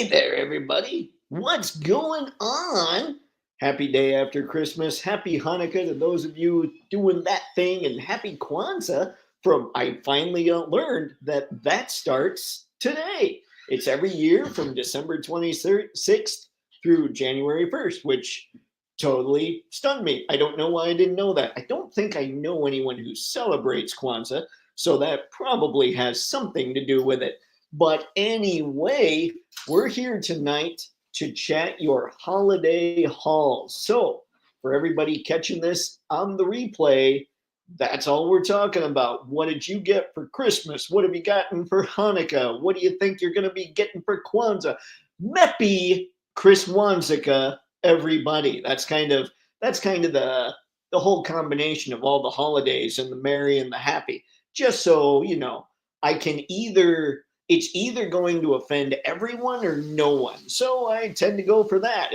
Hey there, everybody. What's going on? Happy day after Christmas. Happy Hanukkah to those of you doing that thing, and happy Kwanzaa. I finally learned that starts today. It's every year from December 26th through January 1st, which totally stunned me. I don't know why I didn't know that. I don't think I know anyone who celebrates Kwanzaa, so that probably has something to do with it. But anyway, we're here tonight to chat your holiday hauls. So, for everybody catching this on the replay, that's all we're talking about. What did you get for Christmas? What have you gotten for Hanukkah? What do you think you're going to be getting for Kwanzaa? Meppy Chris Wanzika, everybody. That's kind of the whole combination of all the holidays and the merry and the happy. Just so you know, I can either it's either going to offend everyone or no one. So I tend to go for that.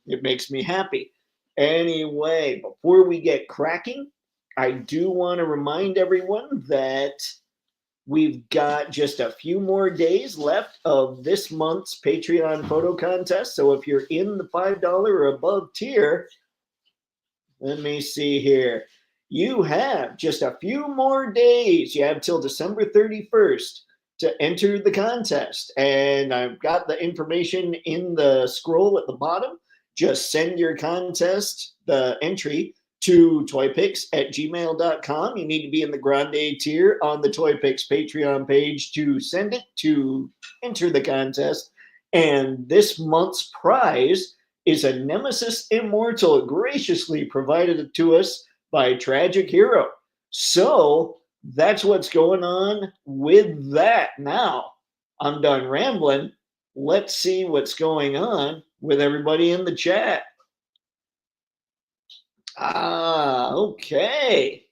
It makes me happy. Anyway, before we get cracking, I do want to remind everyone that we've got just a few more days left of this month's Patreon photo contest. So if you're in the $5 or above tier, let me see here. You have just a few more days. You have till December 31st to enter the contest. And I've got the information in the scroll at the bottom. Just send your contest, the entry, to toypixx@gmail.com. You need to be in the Grande tier on the Toypixx Patreon page to send it, to enter the contest. And this month's prize is a Nemesis Immortal, graciously provided to us by Tragic Hero. So that's what's going on with that. Now, I'm done rambling. Let's see what's going on with everybody in the chat. Okay.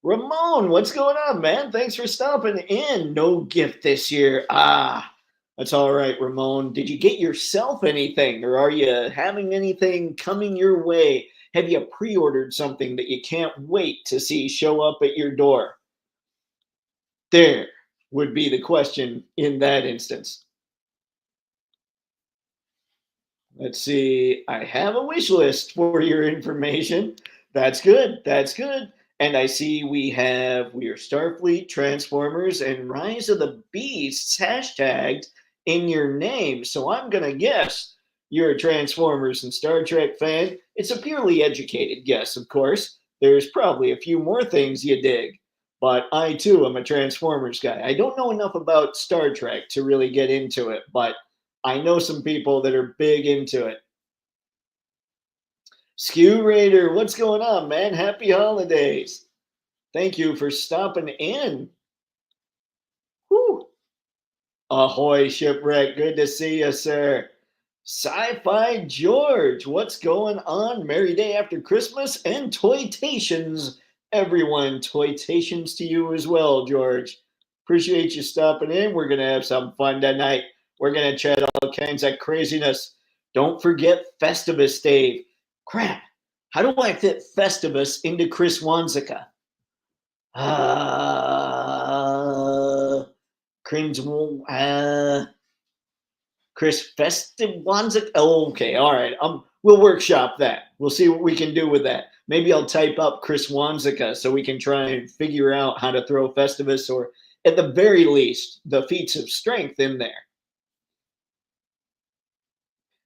Ramon, what's going on, man? Thanks for stopping in. No gift this year. That's all right, Ramon. Did you get yourself anything, or are you having anything coming your way? Have you pre-ordered something that you can't wait to see show up at your door? There would be the question in that instance. Let's see. I have a wish list for your information. That's good. That's good. And I see we are Starfleet, Transformers, and Rise of the Beasts hashtagged in your name. So I'm going to guess you're a Transformers and Star Trek fan. It's a purely educated guess, of course. There's probably a few more things you dig. But I, too, am a Transformers guy. I don't know enough about Star Trek to really get into it, but I know some people that are big into it. Skew Raider, what's going on, man? Happy holidays. Thank you for stopping in. Whew. Ahoy, Shipwreck. Good to see you, sir. Sci-Fi George, what's going on? Merry day after Christmas and Toytations, everyone. Toytations to you as well, George. Appreciate you stopping in. We're going to have some fun tonight. We're going to chat all kinds of craziness. Don't forget Festivus, Dave. Crap. How do I fit Festivus into Chris Wanzika? Chris Festive Wanzika. Oh, okay. All right. We'll workshop that. We'll see what we can do with that. Maybe I'll type up Chris Wanzika so we can try and figure out how to throw Festivus, or at the very least, the feats of strength in there.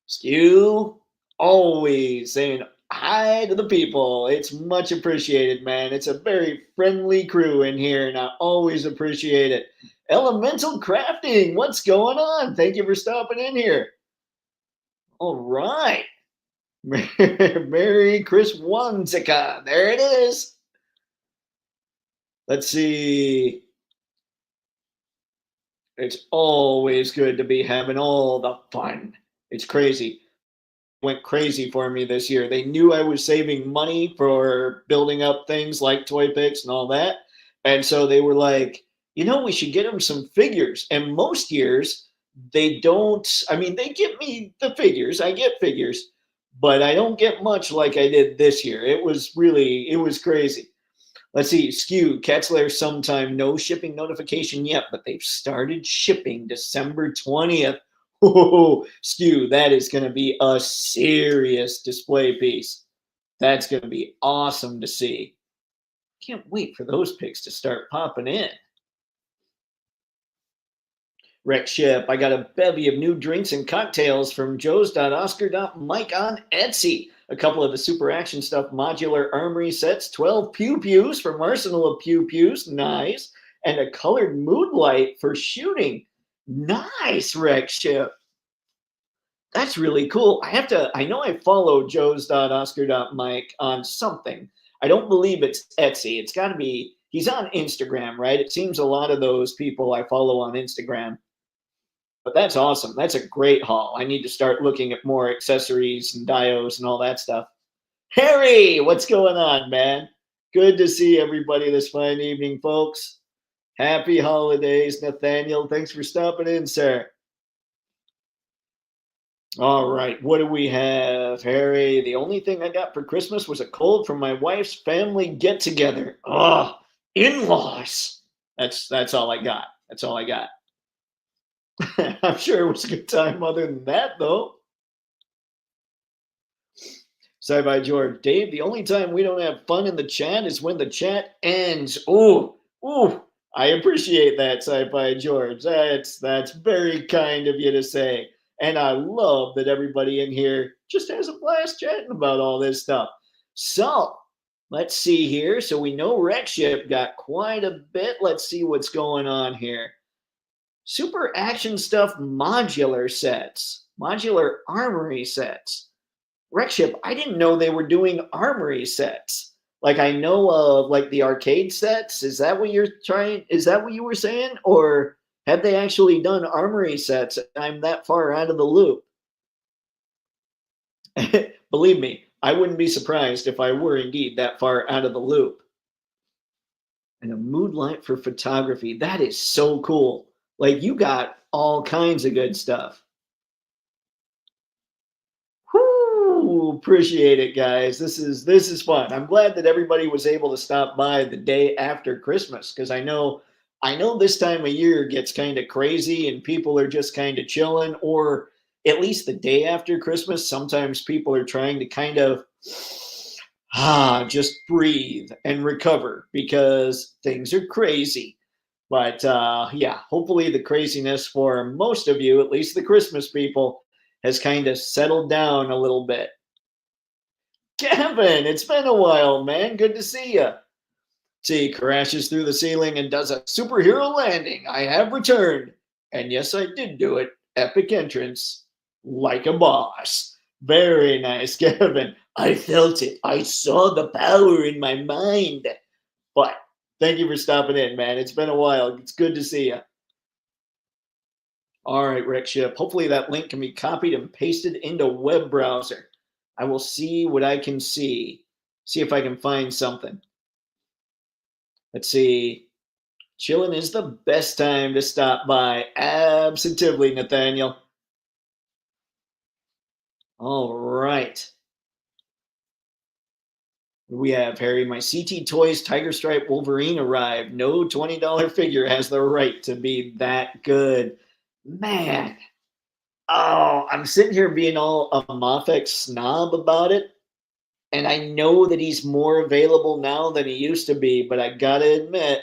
Skew, always saying hi to the people. It's much appreciated, man. It's a very friendly crew in here, and I always appreciate it. Elemental Crafting, what's going on? Thank you for stopping in here. All right. Merry Chris Wanzika. There it is. Let's see. It's always good to be having all the fun. It's crazy. Went crazy for me this year. They knew I was saving money for building up things like Toypixx and all that. And so they were like, we should get them some figures. And most years they don't. I mean, they give me the figures. I get figures, but I don't get much like I did this year. It was crazy. Let's see. Skew, Cat's Lair sometime. No shipping notification yet, but they've started shipping December 20th. Oh, Skew, that is going to be a serious display piece. That's going to be awesome to see. Can't wait for those pics to start popping in. Wreck Ship, I got a bevy of new drinks and cocktails from joes.oscar.mike on Etsy. A couple of the Super Action Stuff modular armory sets, 12 Pew Pews from Arsenal of Pew Pews, nice. And a colored mood light for shooting. Nice, Wreck Ship. That's really cool. I know I follow joes.oscar.mike on something. I don't believe it's Etsy. It's got to be, he's on Instagram, right? It seems a lot of those people I follow on Instagram. But that's awesome. That's a great haul. I need to start looking at more accessories and diodes and all that stuff. Harry, what's going on, man? Good to see everybody this fine evening, folks. Happy holidays, Nathaniel. Thanks for stopping in, sir. All right, what do we have, Harry? The only thing I got for Christmas was a cold from my wife's family get-together. Oh, in-laws. That's all I got. That's all I got. I'm sure it was a good time other than that, though. Sci-Fi George, Dave, the only time we don't have fun in the chat is when the chat ends. Ooh, I appreciate that, Sci-Fi George. That's very kind of you to say. And I love that everybody in here just has a blast chatting about all this stuff. So let's see here. So we know Wreck Ship got quite a bit. Let's see what's going on here. Super Action Stuff modular sets, modular armory sets. Wreck Ship, I didn't know they were doing armory sets. Like I know of like the arcade sets. Is that what you're trying? Is that what you were saying? Or have they actually done armory sets? I'm that far out of the loop. Believe me, I wouldn't be surprised if I were indeed that far out of the loop. And a mood light for photography. That is so cool. Like you got all kinds of good stuff. Whoo, appreciate it, guys. This is fun. I'm glad that everybody was able to stop by the day after Christmas because I know this time of year gets kind of crazy and people are just kind of chilling, or at least the day after Christmas, sometimes people are trying to kind of just breathe and recover because things are crazy. But yeah, hopefully the craziness for most of you, at least the Christmas people, has kind of settled down a little bit. Kevin, it's been a while, man. Good to see you. See, crashes through the ceiling and does a superhero landing. I have returned. And yes, I did do it. Epic entrance. Like a boss. Very nice, Kevin. I felt it. I saw the power in my mind. But thank you for stopping in, man. It's been a while. It's good to see you. All right, Wreck Ship. Hopefully that link can be copied and pasted into web browser. I will see what I can see. See if I can find something. Let's see. Chilling is the best time to stop by. Absolutely, Nathaniel. All right. We have Harry. My CT Toys Tiger Stripe Wolverine arrived. No $20 figure has the right to be that good. Man. Oh, I'm sitting here being all a Mofex snob about it. And I know that he's more available now than he used to be, but I gotta admit,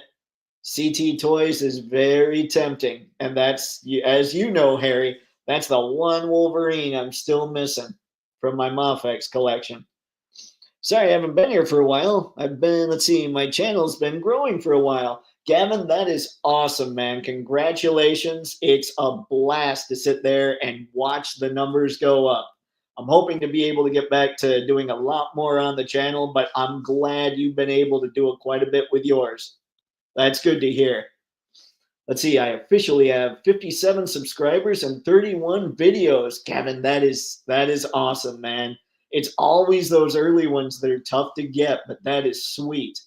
CT Toys is very tempting. And that's, as you know, Harry, that's the one Wolverine I'm still missing from my Mofex collection. Sorry, I haven't been here for a while. Let's see, my channel's been growing for a while. Gavin, that is awesome, man. Congratulations. It's a blast to sit there and watch the numbers go up. I'm hoping to be able to get back to doing a lot more on the channel, but I'm glad you've been able to do it quite a bit with yours. That's good to hear. Let's see, I officially have 57 subscribers and 31 videos. Gavin, that is awesome, man. It's always those early ones that are tough to get, but that is sweet.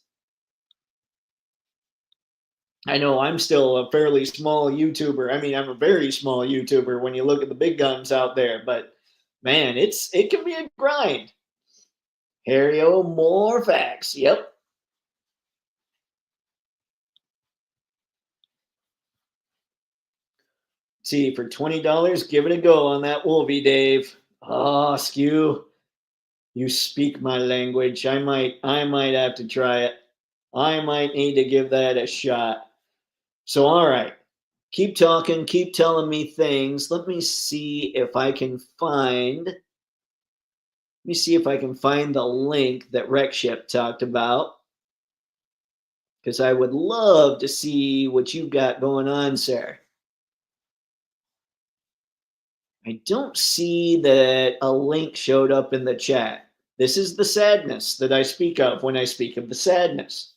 I know I'm still a fairly small YouTuber. I mean, I'm a very small YouTuber when you look at the big guns out there, but man, it can be a grind. Harry-O, more facts. Yep. See, for $20, give it a go on that Wolvie, Dave. Oh, Skew, you speak my language. I might have to try it. I might need to give that a shot. So, all right, keep talking, keep telling me things. Let me see if I can find. Let me see if I can find the link that Rekship talked about, because I would love to see what you've got going on, sir. I don't see that a link showed up in the chat. This is the sadness that I speak of when I speak of the sadness.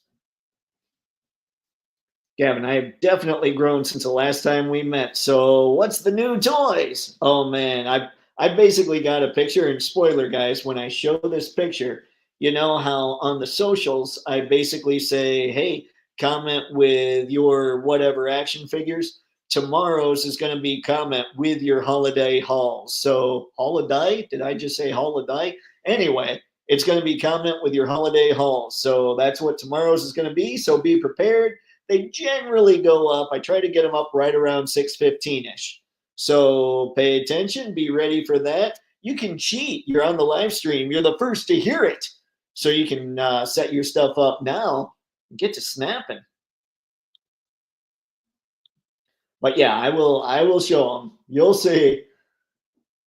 Gavin, I have definitely grown since the last time we met. So, what's the new toys? Oh man, I basically got a picture. And spoiler, guys, when I show this picture, you know how on the socials I basically say, "Hey, comment with your whatever action figures." Tomorrow's is going to be comment with your holiday hauls. So, holiday? Did I just say holiday? Anyway, it's going to be comment with your holiday hauls. So that's what tomorrow's is going to be. So be prepared. They generally go up. I try to get them up right around 6:15ish. So pay attention, be ready for that. You can cheat. You're on the live stream. You're the first to hear it. So you can set your stuff up now and get to snapping. But yeah, I will show them. You'll see.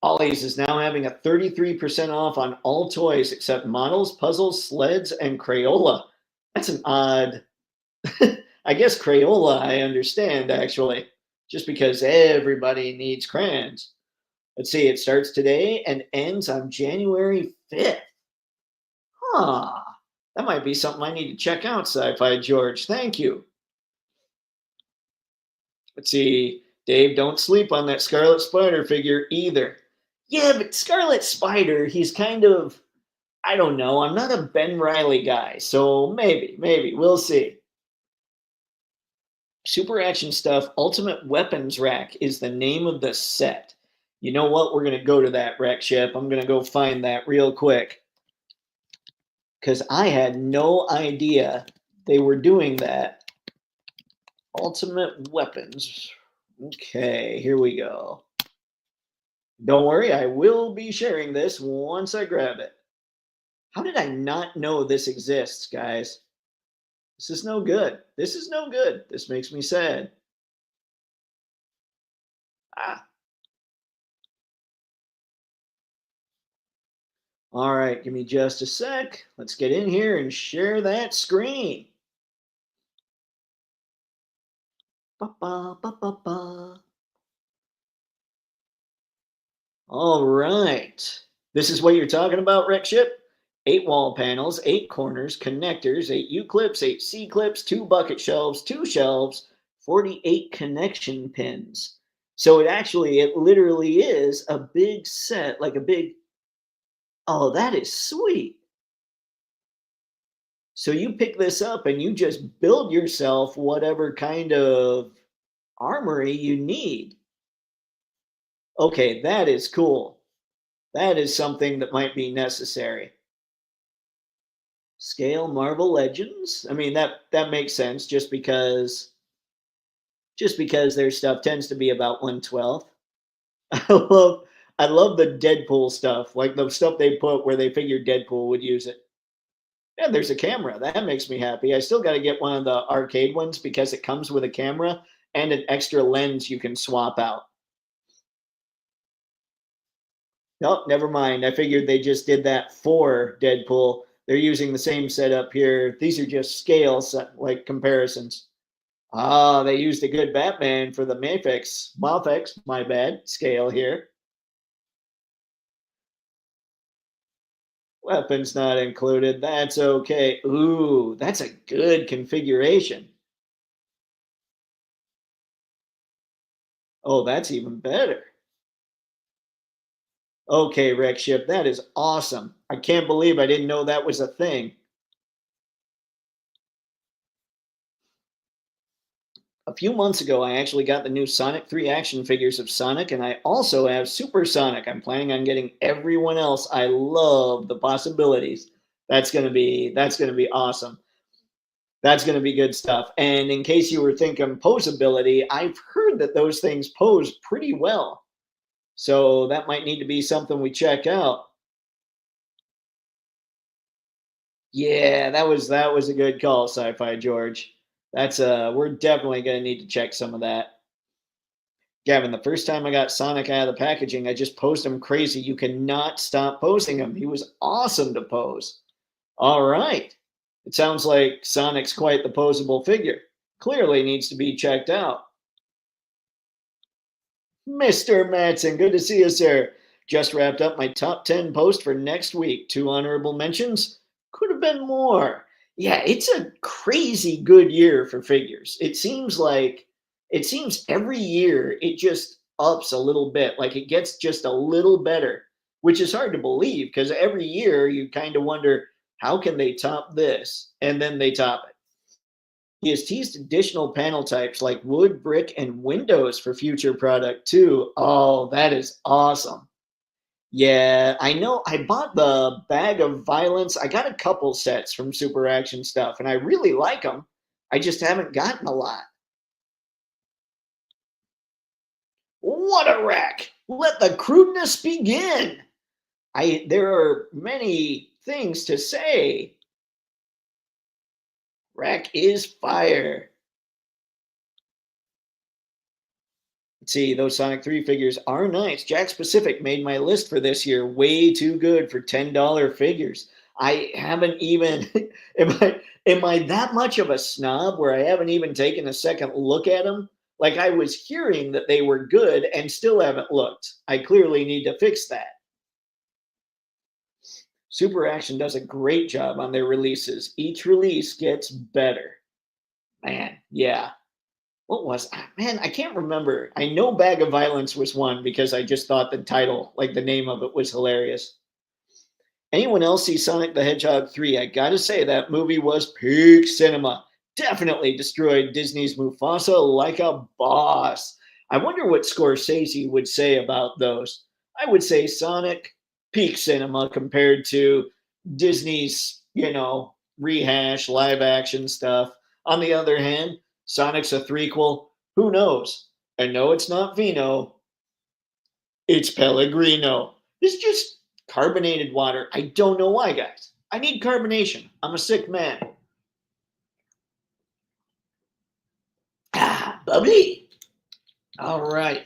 Ollie's is now having a 33% off on all toys except models, puzzles, sleds, and Crayola. That's an odd. I guess Crayola, I understand actually, just because everybody needs crayons. Let's see, it starts today and ends on January 5th. Huh. That might be something I need to check out, Sci Fi George. Thank you. Let's see, Dave, don't sleep on that Scarlet Spider figure either. Yeah, but Scarlet Spider, he's kind of, I don't know. I'm not a Ben Riley guy, so maybe. We'll see. Super Action Stuff Ultimate Weapons Rack is the name of the set. You know what? We're going to go to that wreck ship. I'm going to go find that real quick because I had no idea they were doing that. Ultimate Weapons. Okay, here we go. Don't worry, I will be sharing this once I grab it. How did I not know this exists, guys? This is no good. This is no good. This makes me sad. Ah. All right, give me just a sec. Let's get in here and share that screen. Ba, ba, ba, ba. All right. This is what you're talking about, Rekship? 8 wall panels, 8 corners, connectors, 8 U-clips, 8 C-clips, 2 bucket shelves, 2 shelves, 48 connection pins. So it literally is a big set, like a big, oh, that is sweet. So you pick this up and you just build yourself whatever kind of armory you need. Okay, that is cool. That is something that might be necessary. Scale Marvel Legends. I mean that makes sense just because their stuff tends to be about 1/12. I love I love the Deadpool stuff, like the stuff they put where they figured Deadpool would use it. And there's a camera. That makes me happy. I still got to get one of the arcade ones because it comes with a camera and an extra lens you can swap out. Nope, never mind. I figured they just did that for Deadpool. They're using the same setup here. These are just scales, like comparisons. Ah, they used a good Batman for the Mafex, my bad, scale here. Weapons not included. That's okay. Ooh, that's a good configuration. Oh, that's even better. Okay, Wreck Ship, that is awesome. I can't believe I didn't know that was a thing. A few months ago, I actually got the new Sonic 3 action figures of Sonic, and I also have Super Sonic. I'm planning on getting everyone else. I love the possibilities. That's gonna be awesome. That's going to be good stuff. And in case you were thinking posability, I've heard that those things pose pretty well. So that might need to be something we check out. Yeah, that was a good call, Sci-Fi George. That's we're definitely going to need to check some of that. Gavin, the first time I got Sonic out of the packaging, I just posed him crazy. You cannot stop posing him. He was awesome to pose. All right. It sounds like Sonic's quite the posable figure. Clearly needs to be checked out. Mr. Matson, good to see you, sir. Just wrapped up my top 10 post for next week. 2 honorable mentions. Could have been more. Yeah, it's a crazy good year for figures. It seems every year it just ups a little bit. Like it gets just a little better, which is hard to believe because every year you kind of wonder how can they top this? And then they top it. He has teased additional panel types like wood, brick, and windows for future product too. Oh, that is awesome. Yeah, I know. I bought the Bag of Violence. I got a couple sets from Super Action Stuff, and I really like them. I just haven't gotten a lot. What a wreck! Let the crudeness begin. There are many things to say. Wreck is fire. Let's see, those Sonic 3 figures are nice. Jack's Pacific made my list for this year. Way too good for $10 figures. I haven't even am I that much of a snob where I haven't even taken a second look at them? Like I was hearing that they were good and still haven't looked. I clearly need to fix that. Super Action does a great job on their releases. Each release gets better. Man, yeah. What was man? I can't remember. I know Bag of Violence was one because I just thought the title, like the name of it, was hilarious. Anyone else see Sonic the Hedgehog 3? I gotta say that movie was peak cinema. Definitely destroyed Disney's Mufasa like a boss. I wonder what Scorsese would say about those. I would say Sonic peak cinema compared to Disney's, rehash live action stuff. On the other hand, Sonic's a threequel. Who knows? And no, it's not Vino. It's Pellegrino. It's just carbonated water. I don't know why, guys. I need carbonation. I'm a sick man. Ah, bubbly. All right.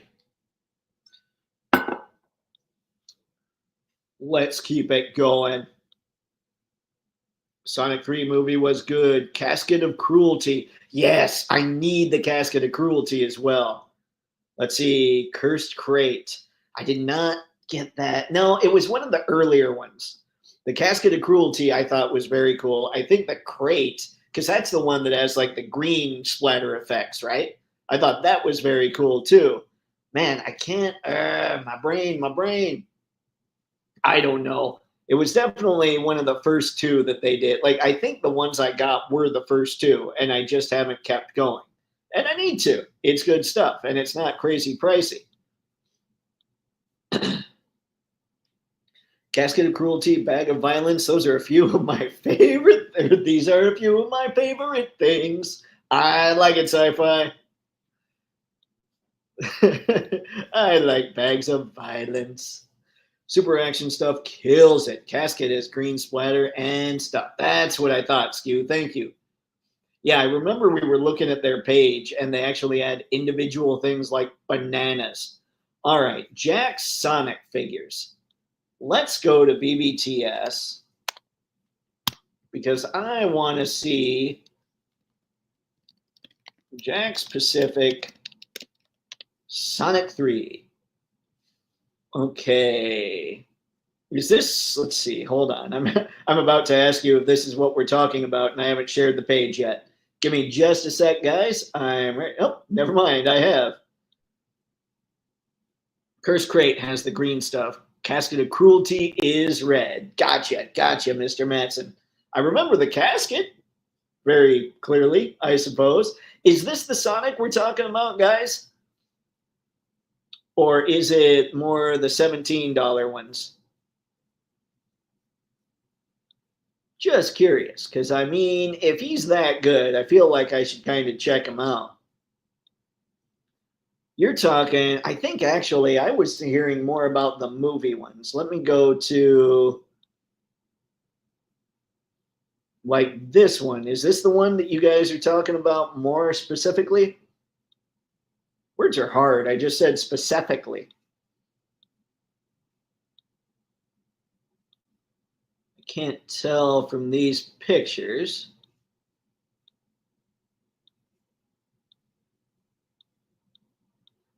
Let's keep it going. Sonic 3 movie was good. Casket of Cruelty. Yes, I need the Casket of Cruelty as well. Let's see. Cursed Crate. I did not get that. No, it was one of the earlier ones. The Casket of Cruelty I thought was very cool. I think the Crate, because that's the one that has like the green splatter effects, right? I thought that was very cool too. Man, I can't. My brain. I don't know. It was definitely one of the first two that they did. Like, I think the ones I got were the first two, and I just haven't kept going. And I need to. It's good stuff, and it's not crazy pricey. Casket of Cruelty, Bag of Violence, those are a few of my favorite. These are a few of my favorite things. I like it, sci-fi. I like Bags of Violence. Super Action Stuff kills it. Casket is green splatter and stuff. That's what I thought, Skew. Thank you. Yeah, I remember we were looking at their page and they actually had individual things like bananas. All right, Jack's Sonic figures. Let's go to BBTS because I want to see Jack's Pacific Sonic 3. Okay. Is this, let's see, hold on. I'm about to ask you if this is what we're talking about and I haven't shared the page yet. Give me just a sec, guys. I'm ready. Oh, never mind. I have. Curse Crate has the green stuff. Casket of Cruelty is red. Gotcha, Mr. Matson. I remember the casket very clearly, I suppose. Is this the Sonic we're talking about, guys? Or is it more the $17 ones? Just curious, because I mean, if he's that good, I feel like I should kind of check him out. You're talking, I think actually I was hearing more about the movie ones. Let me go to like this one. Is this the one that you guys are talking about more specifically? Words are hard. I just said specifically. I can't tell from these pictures.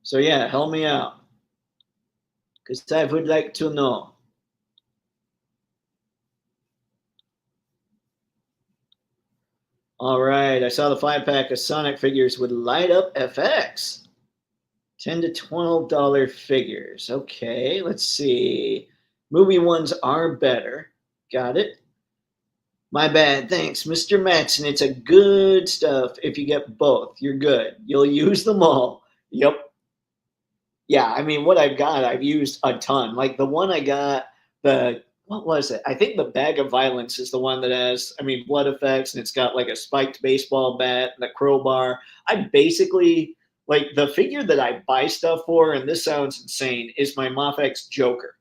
So yeah, help me out. Because I would like to know. All right, I saw the 5-pack of Sonic figures with light up FX. $10 to $12 figures. Okay, let's see. Movie ones are better. Got it. My bad. Thanks, Mr. Matson. It's a good stuff. If you get both, you're good. You'll use them all. Yep. Yeah, I mean, what I've got, I've used a ton. Like the one I got, what was it? I think the Bag of Violence is the one that has, I mean, blood effects, and it's got like a spiked baseball bat and a crowbar. I basically, like the figure that I buy stuff for, and this sounds insane, is my Mafex Joker.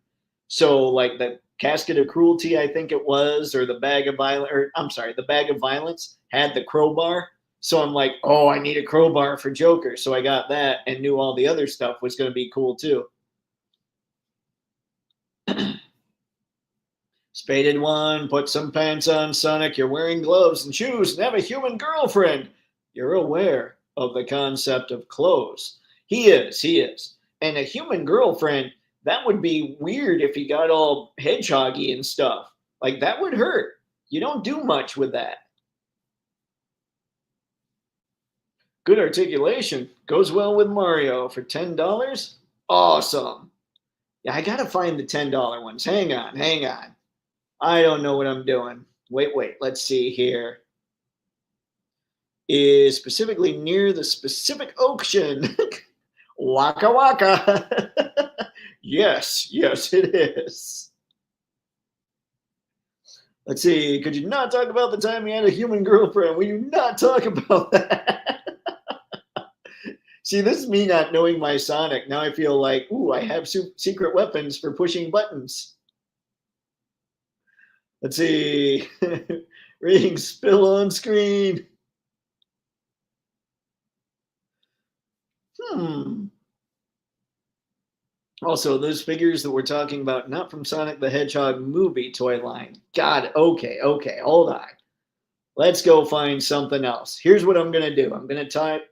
So, like the Casket of Cruelty, I think it was, or the Bag of Violence, or I'm sorry, the Bag of Violence had the crowbar. So I'm like, oh, I need a crowbar for Joker. So I got that and knew all the other stuff was going to be cool too. Spaded one, put some pants on, Sonic. You're wearing gloves and shoes and have a human girlfriend. You're aware of the concept of clothes. He is, he is. And a human girlfriend, that would be weird if he got all hedgehoggy and stuff. Like that would hurt. You don't do much with that. Good articulation. Goes well with Mario for $10. Awesome. Yeah, I gotta find the $10 ones. Hang on, hang on. I don't know what I'm doing. Wait. Let's see here. Is specifically near the specific ocean. Waka waka. Yes, it is. Let's see. Could you not talk about the time you had a human girlfriend? Will you not talk about that? See, this is me not knowing my Sonic. Now I feel like, ooh, I have secret weapons for pushing buttons. Let's see. Reading spill on screen. Also, those figures that we're talking about, not from Sonic the Hedgehog movie toy line. Got it. Okay. Hold on. Let's go find something else. Here's what I'm going to do. I'm going to type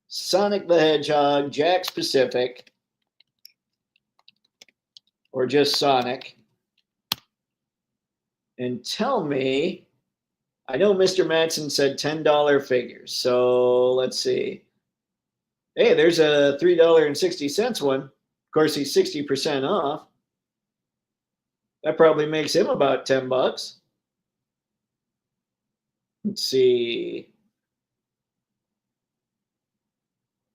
Sonic the Hedgehog, Jack Pacific, or just Sonic, and tell me. I know Mr. Matson said $10 figures, so let's see. Hey, there's a $3.60 one. Of course, he's 60% off. That probably makes him about $10. Let's see.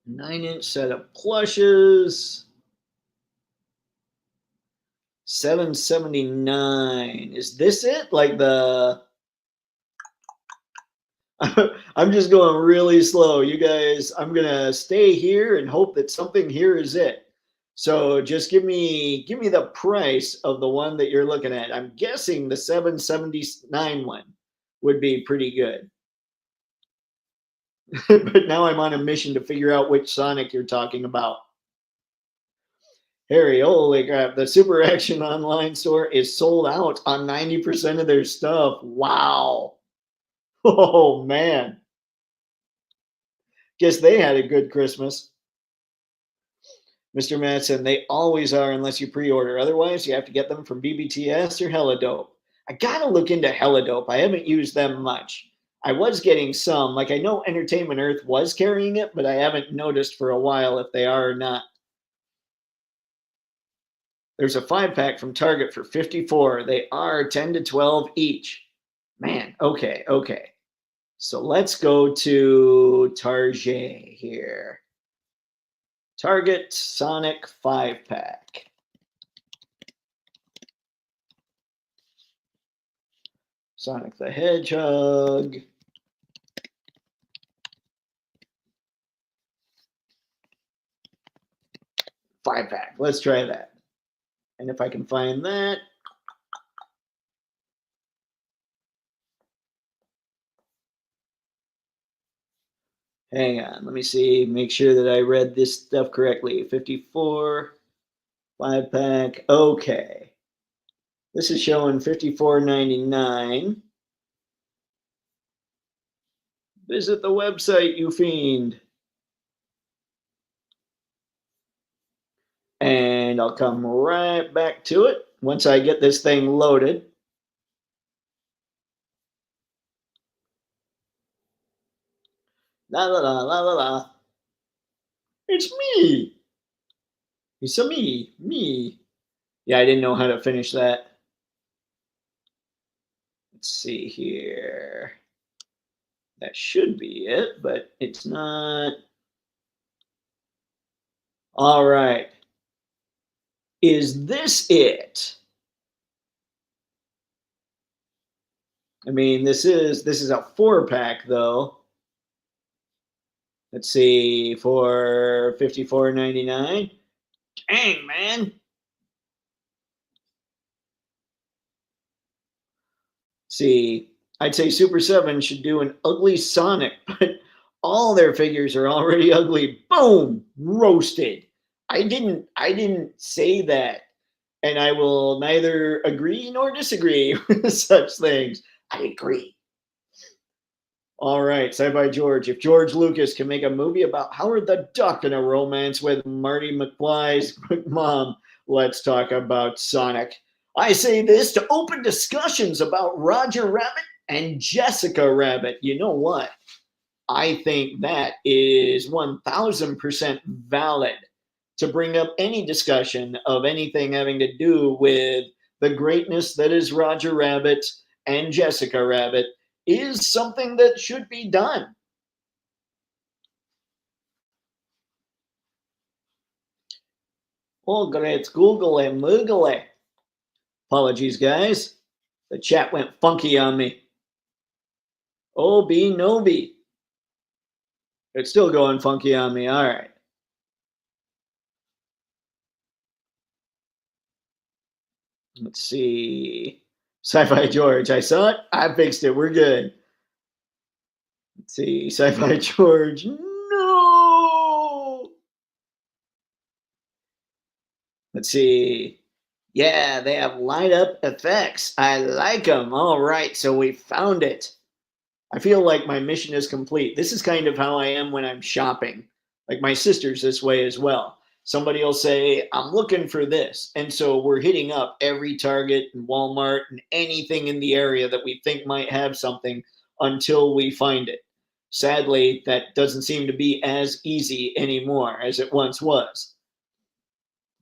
9-inch set of plushes. $7.79. Is this it? Like the I'm just going really slow. You guys, I'm gonna stay here and hope that something here is it. So just give me the price of the one that you're looking at. I'm guessing the 779 one would be pretty good. But now I'm on a mission to figure out which Sonic you're talking about. Harry, holy crap. The Super Action online store is sold out on 90% of their stuff. Wow. Oh, man. Guess they had a good Christmas. Mr. Matson, they always are unless you pre-order. Otherwise, you have to get them from BBTS or Helidope. I gotta look into Helidope. I haven't used them much. I was getting some. Like I know Entertainment Earth was carrying it, but I haven't noticed for a while if they are or not. There's a 5-pack from Target for 54. They are 10 to 12 each. Man, okay. So let's go to Target here. Target Sonic 5-pack. Sonic the Hedgehog. 5-pack. Let's try that. And if I can find that. Hang on, let me see, make sure that I read this stuff correctly. 54, 5-pack, okay. This is showing $54.99. Visit the website, you fiend. And I'll come right back to it once I get this thing loaded. La la la la la la. It's me. It's a me. Yeah, I didn't know how to finish that. Let's see here. That should be it, but it's not. All right. Is this it? I mean, this is a 4-pack though. Let's see, for $54.99. Dang, man. See, I'd say Super 7 should do an ugly Sonic, but all their figures are already ugly. Boom, roasted. I didn't say that, and I will neither agree nor disagree with such things. I agree. All right, Sci-Fi George. If George Lucas can make a movie about Howard the Duck and a romance with Marty McFly's mom, let's talk about Sonic. I say this to open discussions about Roger Rabbit and Jessica Rabbit. You know what? I think that is 1000% valid to bring up any discussion of anything having to do with the greatness that is Roger Rabbit and Jessica Rabbit is something that should be done. Oh, great, googly moogly. Apologies, guys. The chat went funky on me. Obi Nobi. It's still going funky on me. All right. Let's see. Sci-Fi George. I saw it. I fixed it. We're good. Let's see. Sci-Fi George. No. Let's see. Yeah, they have light up effects. I like them. All right. So we found it. I feel like my mission is complete. This is kind of how I am when I'm shopping. Like my sister's this way as well. Somebody will say, I'm looking for this. And so we're hitting up every Target and Walmart and anything in the area that we think might have something until we find it. Sadly, that doesn't seem to be as easy anymore as it once was.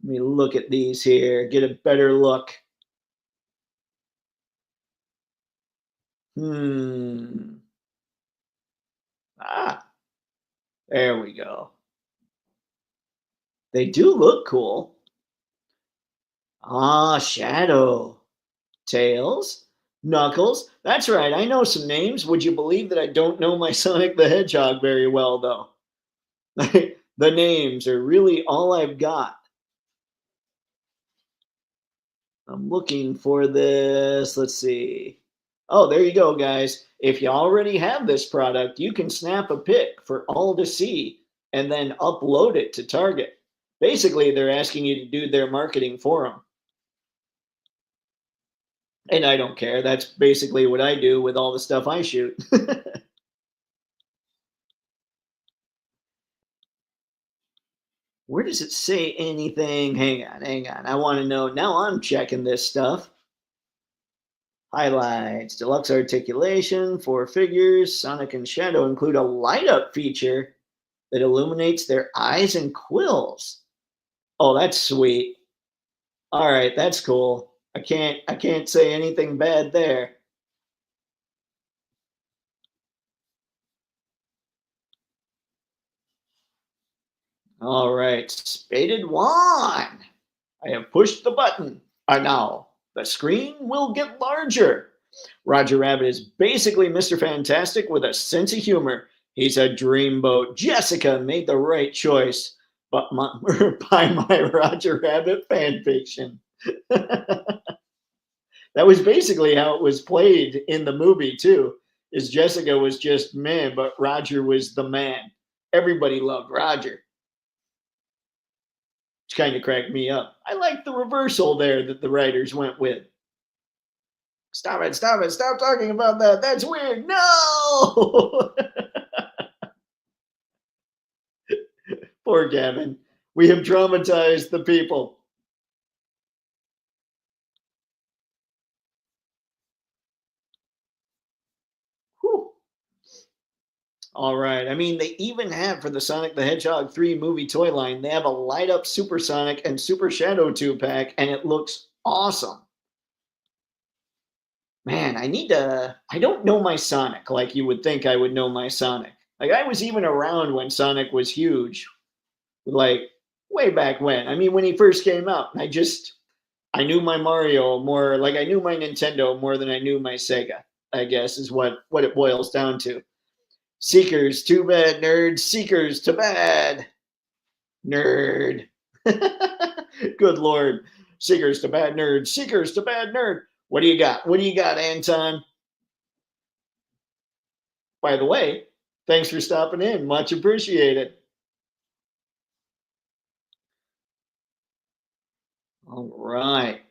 Let me look at these here, get a better look. Ah, there we go. They do look cool. Ah, Shadow. Tails. Knuckles. That's right, I know some names. Would you believe that I don't know my Sonic the Hedgehog very well, though? The names are really all I've got. I'm looking for this. Let's see. Oh, there you go, guys. If you already have this product, you can snap a pic for all to see and then upload it to Target. Basically, they're asking you to do their marketing for them. And I don't care. That's basically what I do with all the stuff I shoot. Where does it say anything? Hang on, hang on. I want to know. Now I'm checking this stuff. Highlights, deluxe articulation, 4 figures. Sonic and Shadow include a light up feature that illuminates their eyes and quills. Oh, that's sweet. All right, that's cool. I can't say anything bad there. All right, Spaded Wand. I have pushed the button. Now the screen will get larger. Roger Rabbit is basically Mr. Fantastic with a sense of humor. He's a dreamboat. Jessica made the right choice, but by my Roger Rabbit fan fiction. That was basically how it was played in the movie too. Is Jessica was just man, but Roger was the man. Everybody loved Roger. Which kind of cracked me up. I like the reversal there that the writers went with. Stop it, stop it, stop talking about that. That's weird. No! Poor Gavin. We have traumatized the people. Whew. All right. I mean, they even have for the Sonic the Hedgehog 3 movie toy line, they have a light up Super Sonic and Super Shadow 2 pack, and it looks awesome. Man, I don't know my Sonic like you would think I would know my Sonic. Like, I was even around when Sonic was huge, like way back when. I mean, when he first came out, I knew my Mario more, like I knew my Nintendo more than I knew my Sega, I guess is what it boils down to. Seekers, too bad, nerds. Seekers, too bad, nerd. Good Lord. Seekers to bad nerd. Seekers to bad nerd. What do you got? What do you got, Anton? By the way, thanks for stopping in. Much appreciated. All right.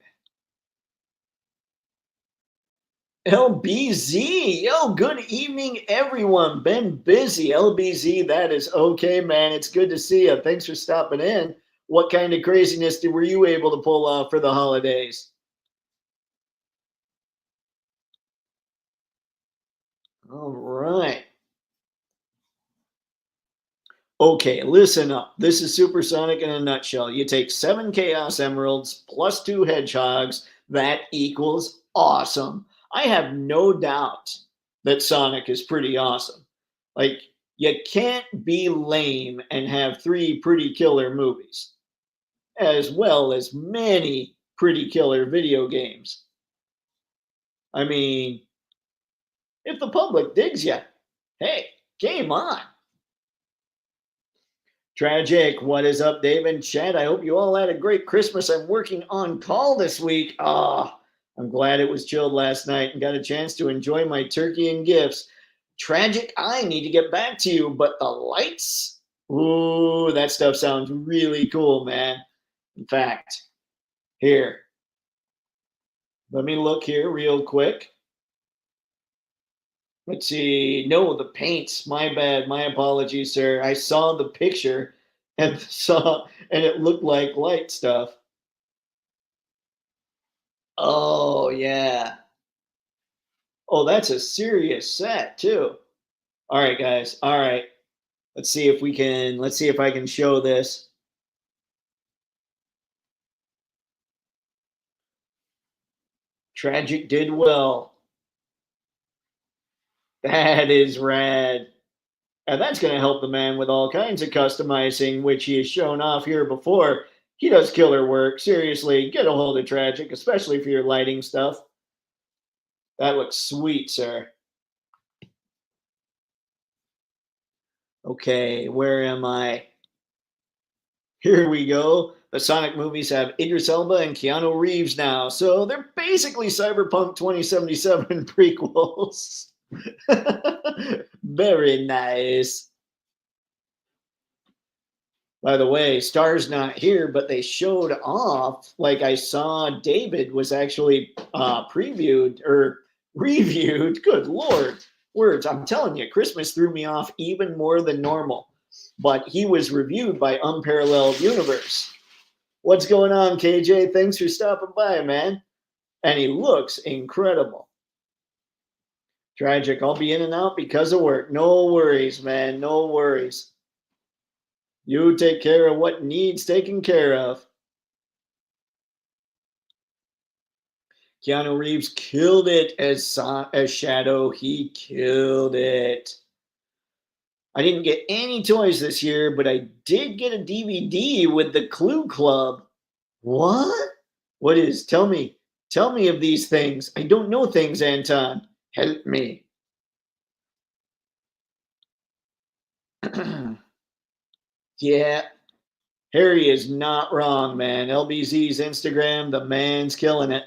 LBZ. Yo, good evening, everyone. Been busy. LBZ, that is okay, man. It's good to see you. Thanks for stopping in. What kind of craziness were you able to pull off for the holidays? All right. Okay, listen up. This is Supersonic in a nutshell. You take 7 Chaos Emeralds plus 2 Hedgehogs. That equals awesome. I have no doubt that Sonic is pretty awesome. Like, you can't be lame and have 3 pretty killer movies, as well as many pretty killer video games. I mean, if the public digs you, hey, game on. Tragic. What is up, Dave and Chad? I hope you all had a great Christmas. I'm working on call this week. I'm glad it was chilled last night and got a chance to enjoy my turkey and gifts. Tragic. I need to get back to you, but the lights? Ooh, that stuff sounds really cool, man. In fact, here, let me look here real quick. Let's see. No, the paints. My bad. My apologies, sir. I saw the picture and and it looked like light stuff. Oh, yeah. Oh, that's a serious set too. All right, guys. All right. Let's see if I can show this. Tragic did well. That is rad. And that's going to help the man with all kinds of customizing, which he has shown off here before. He does killer work. Seriously, get a hold of Tragic, especially for your lighting stuff. That looks sweet, sir. Okay, where am I? Here we go. The Sonic movies have Idris Elba and Keanu Reeves now, so they're basically Cyberpunk 2077 prequels. Very nice. By the way, Star's not here, but they showed off. Like I saw David was actually previewed or reviewed. Good Lord. Words. I'm telling you, Christmas threw me off even more than normal. But he was reviewed by Unparalleled Universe. What's going on, KJ? Thanks for stopping by, man. And he looks incredible. Tragic. I'll be in and out because of work. No worries, man. No worries. You take care of what needs taken care of. Keanu Reeves killed it as Shadow. He killed it. I didn't get any toys this year, but I did get a DVD with the Clue Club. What? What is? Tell me. Tell me of these things. I don't know things, Anton. Help me. Yeah, Harry is not wrong, man. LBZ's Instagram, the man's killing it.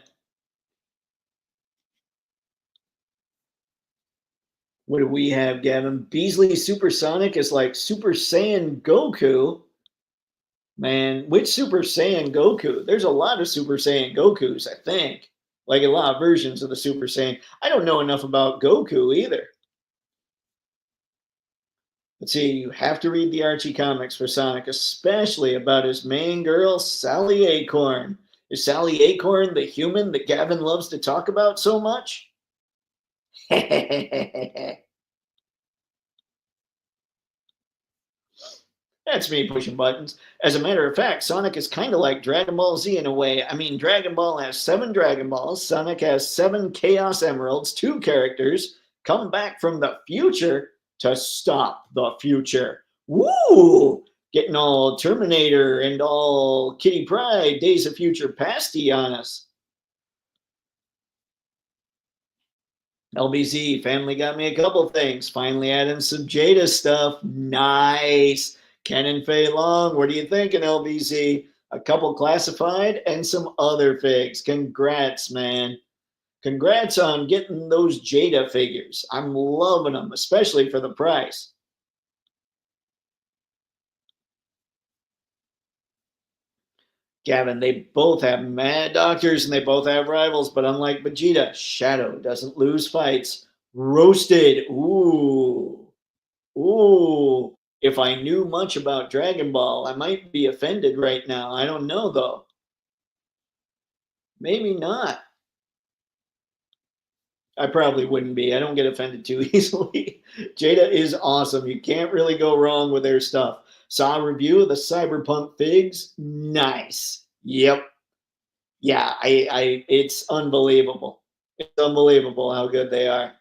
What do we have, Gavin? Beasley Supersonic is like Super Saiyan Goku. Man, which Super Saiyan Goku? There's a lot of Super Saiyan Gokus, I think. Like a lot of versions of the Super Saiyan. I don't know enough about Goku either. Let's see, you have to read the Archie comics for Sonic, especially about his main girl, Sally Acorn. Is Sally Acorn the human that Gavin loves to talk about so much? That's me pushing buttons. As a matter of fact, Sonic is kind of like Dragon Ball Z in a way. I mean, Dragon Ball has 7 Dragon Balls, Sonic has 7 Chaos Emeralds, 2 characters come back from the future to stop the future. Woo! Getting all Terminator and all Kitty Pryde, Days of Future Pasty on us. LBZ, family got me a couple things. Finally adding some Jada stuff. Nice. Ken and Fei Long, what are you thinking, LBZ? A couple classified and some other figs. Congrats, man. Congrats on getting those Jada figures. I'm loving them, especially for the price. Gavin, they both have mad doctors and they both have rivals, but unlike Vegeta, Shadow doesn't lose fights. Roasted. Ooh. Ooh. If I knew much about Dragon Ball, I might be offended right now. I don't know, though. Maybe not. I probably wouldn't be. I don't get offended too easily. Jada is awesome. You can't really go wrong with their stuff. Saw a review of the Cyberpunk figs. Nice. Yep. Yeah, it's unbelievable. It's unbelievable how good they are.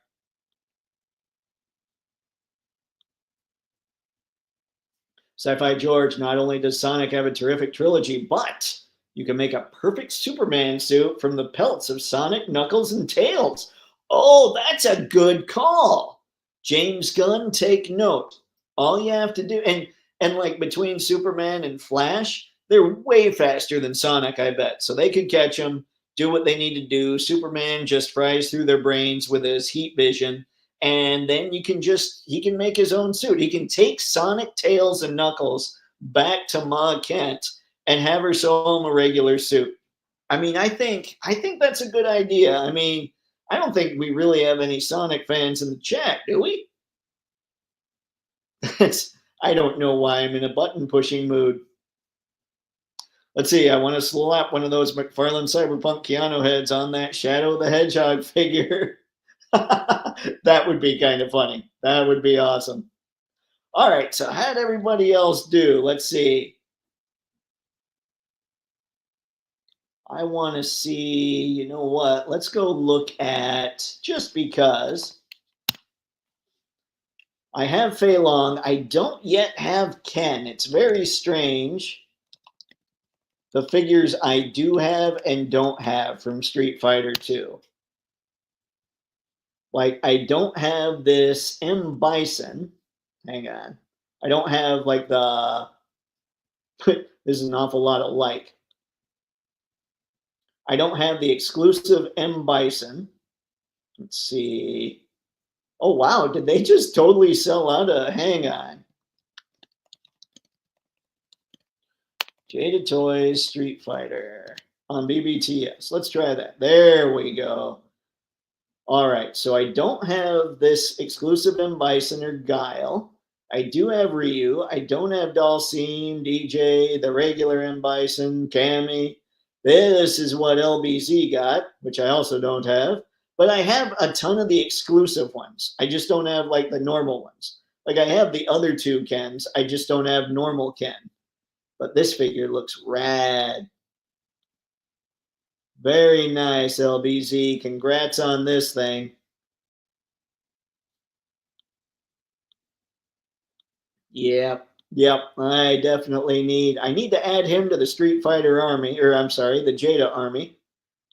Sci-Fi George, not only does Sonic have a terrific trilogy, but you can make a perfect Superman suit from the pelts of Sonic, Knuckles, and Tails. Oh, that's a good call. James Gunn, take note. All you have to do, and like between Superman and Flash, they're way faster than Sonic, I bet. So they could catch him, do what they need to do. Superman just fries through their brains with his heat vision, and then he can make his own suit. He can take Sonic, Tails, and Knuckles back to Ma Kent and have her sew him a regular suit. I mean, I think that's a good idea. I mean, I don't think we really have any Sonic fans in the chat, do we? I don't know why I'm in a button pushing mood. Let's see. I want to slap one of those McFarlane Cyberpunk Keanu heads on that Shadow the Hedgehog figure. That would be kind of funny. That would be awesome. All right. So, how'd everybody else do? Let's see. I want to see, you know what? Let's go look at, just because I have Fei Long. I don't yet have Ken. It's very strange. The figures I do have and don't have from Street Fighter 2. Like, I don't have this M. Bison. Hang on. I don't have, like, the. This is an awful lot of like. I don't have the exclusive M. Bison. Let's see. Oh, wow. Did they just totally sell out a. Hang on. Jada Toys Street Fighter on BBTS. Let's try that. There we go. All right, so I don't have this exclusive M. Bison or Guile. I do have Ryu. I don't have Dalsim, DJ, the regular M. Bison, Cammy. This is what LBZ got, which I also don't have. But I have a ton of the exclusive ones. I just don't have like the normal ones. Like I have the other 2 Kens. I just don't have normal Ken. But this figure looks rad. Very nice, LBZ. Congrats on this thing. Yep. Yep. I definitely need to add him to the Street Fighter army, or I'm sorry, the Jada army.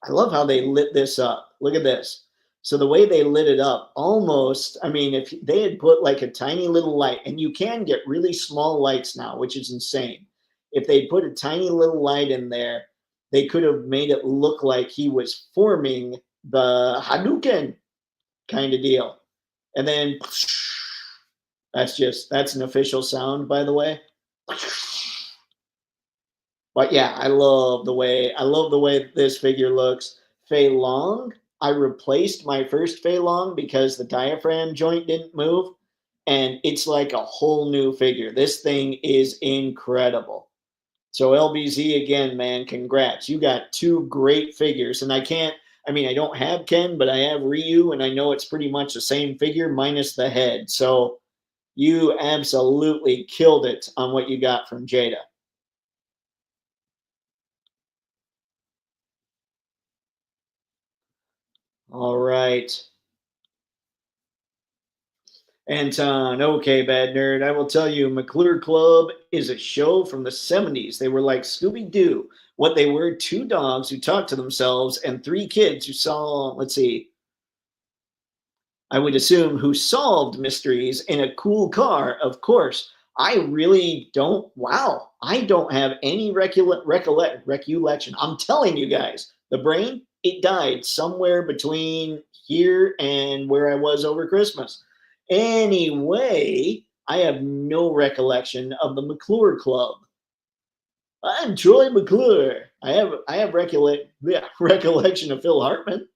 I love how they lit this up. Look at this. So the way they lit it up, almost, I mean, if they had put like a tiny little light, and you can get really small lights now, which is insane. If they put a tiny little light in there, they could have made it look like he was forming the Hadouken kind of deal. And then that's an official sound, by the way. But yeah, I love the way this figure looks. Fei Long, I replaced my first Fei Long because the diaphragm joint didn't move, and it's like a whole new figure. This thing is incredible. So LBZ again, man, congrats. You got two great figures, and I mean, I don't have Ken, but I have Ryu, and I know it's pretty much the same figure minus the head. So you absolutely killed it on what you got from Jada. All right. Anton, okay, bad nerd. I will tell you, McClure Club is a show from the 70s. They were like Scooby Doo. What they were, two dogs who talked to themselves and three kids who saw, let's see, I would assume, who solved mysteries in a cool car, of course. I really don't, wow, I don't have any recollection. I'm telling you guys, the brain, it died somewhere between here and where I was over Christmas. Anyway, I have no recollection of the McClure Club. I'm Troy McClure. Recollection of Phil Hartman.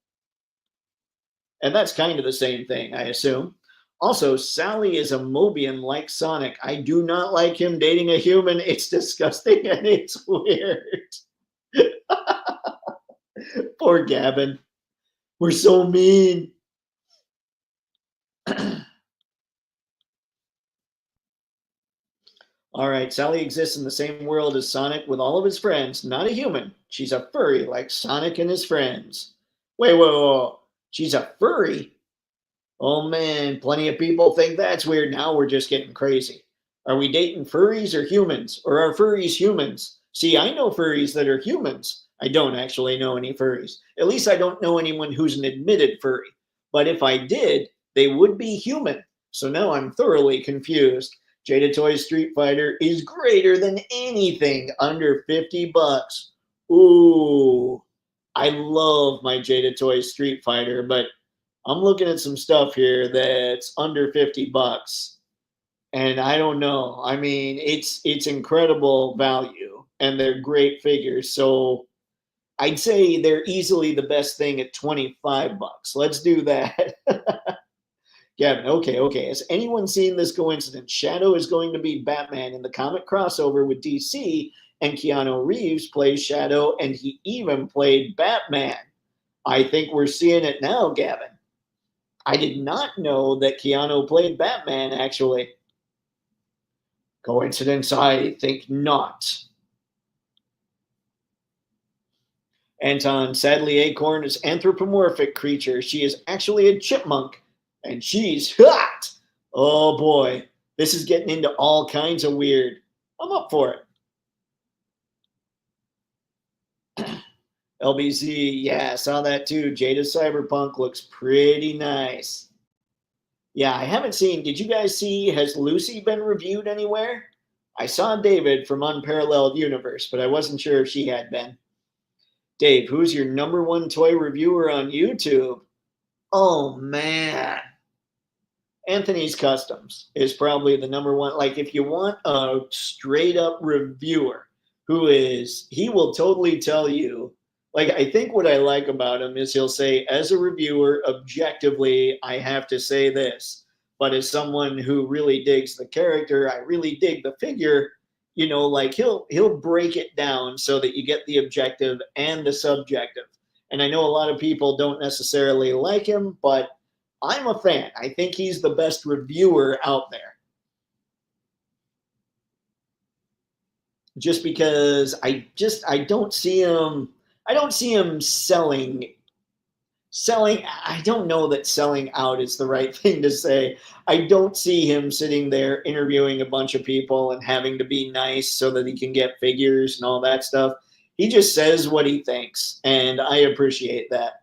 And that's kind of the same thing, I assume. Also, Sally is a Mobian like Sonic. I do not like him dating a human. It's disgusting and it's weird. Poor Gavin. We're so mean. All right, Sally exists in the same world as Sonic with all of his friends, not a human. She's a furry like Sonic and his friends. Wait, whoa, whoa. She's a furry? Oh man, plenty of people think that's weird. Now we're just getting crazy. Are we dating furries or humans? Or are furries humans? See, I know furries that are humans. I don't actually know any furries. At least I don't know anyone who's an admitted furry. But if I did, they would be human. So now I'm thoroughly confused. Jada Toys Street Fighter is greater than anything under 50 bucks. Ooh, I love my Jada Toys Street Fighter, but I'm looking at some stuff here that's under 50 bucks. And I don't know. I mean, it's incredible value and they're great figures. So I'd say they're easily the best thing at 25 bucks. Let's do that. Gavin, okay. Has anyone seen this coincidence? Shadow is going to be Batman in the comic crossover with DC, and Keanu Reeves plays Shadow, and he even played Batman. I think we're seeing it now, Gavin. I did not know that Keanu played Batman, actually. Coincidence? I think not. Anton, sadly, Acorn is anthropomorphic creature. She is actually a chipmunk, and she's hot. Oh boy, this is getting into all kinds of weird. I'm up for it. LBZ, yeah, saw that too. Jada Cyberpunk looks pretty nice. Yeah, I haven't seen. Did you guys see? Has Lucy been reviewed anywhere? I saw David from Unparalleled Universe, but I wasn't sure if she had been. Dave, who's your number one toy reviewer on YouTube? Oh man, Anthony's Customs is probably the number one. Like, if you want a straight up reviewer he will totally tell you. Like, I think what I like about him is he'll say, as a reviewer, objectively, I have to say this. But as someone who really digs the character, I really dig the figure, like he'll break it down so that you get the objective and the subjective. And I know a lot of people don't necessarily like him, but I'm a fan. I think he's the best reviewer out there. Just because I don't see him selling. I don't know that selling out is the right thing to say. I don't see him sitting there interviewing a bunch of people and having to be nice so that he can get figures and all that stuff. He just says what he thinks, and I appreciate that.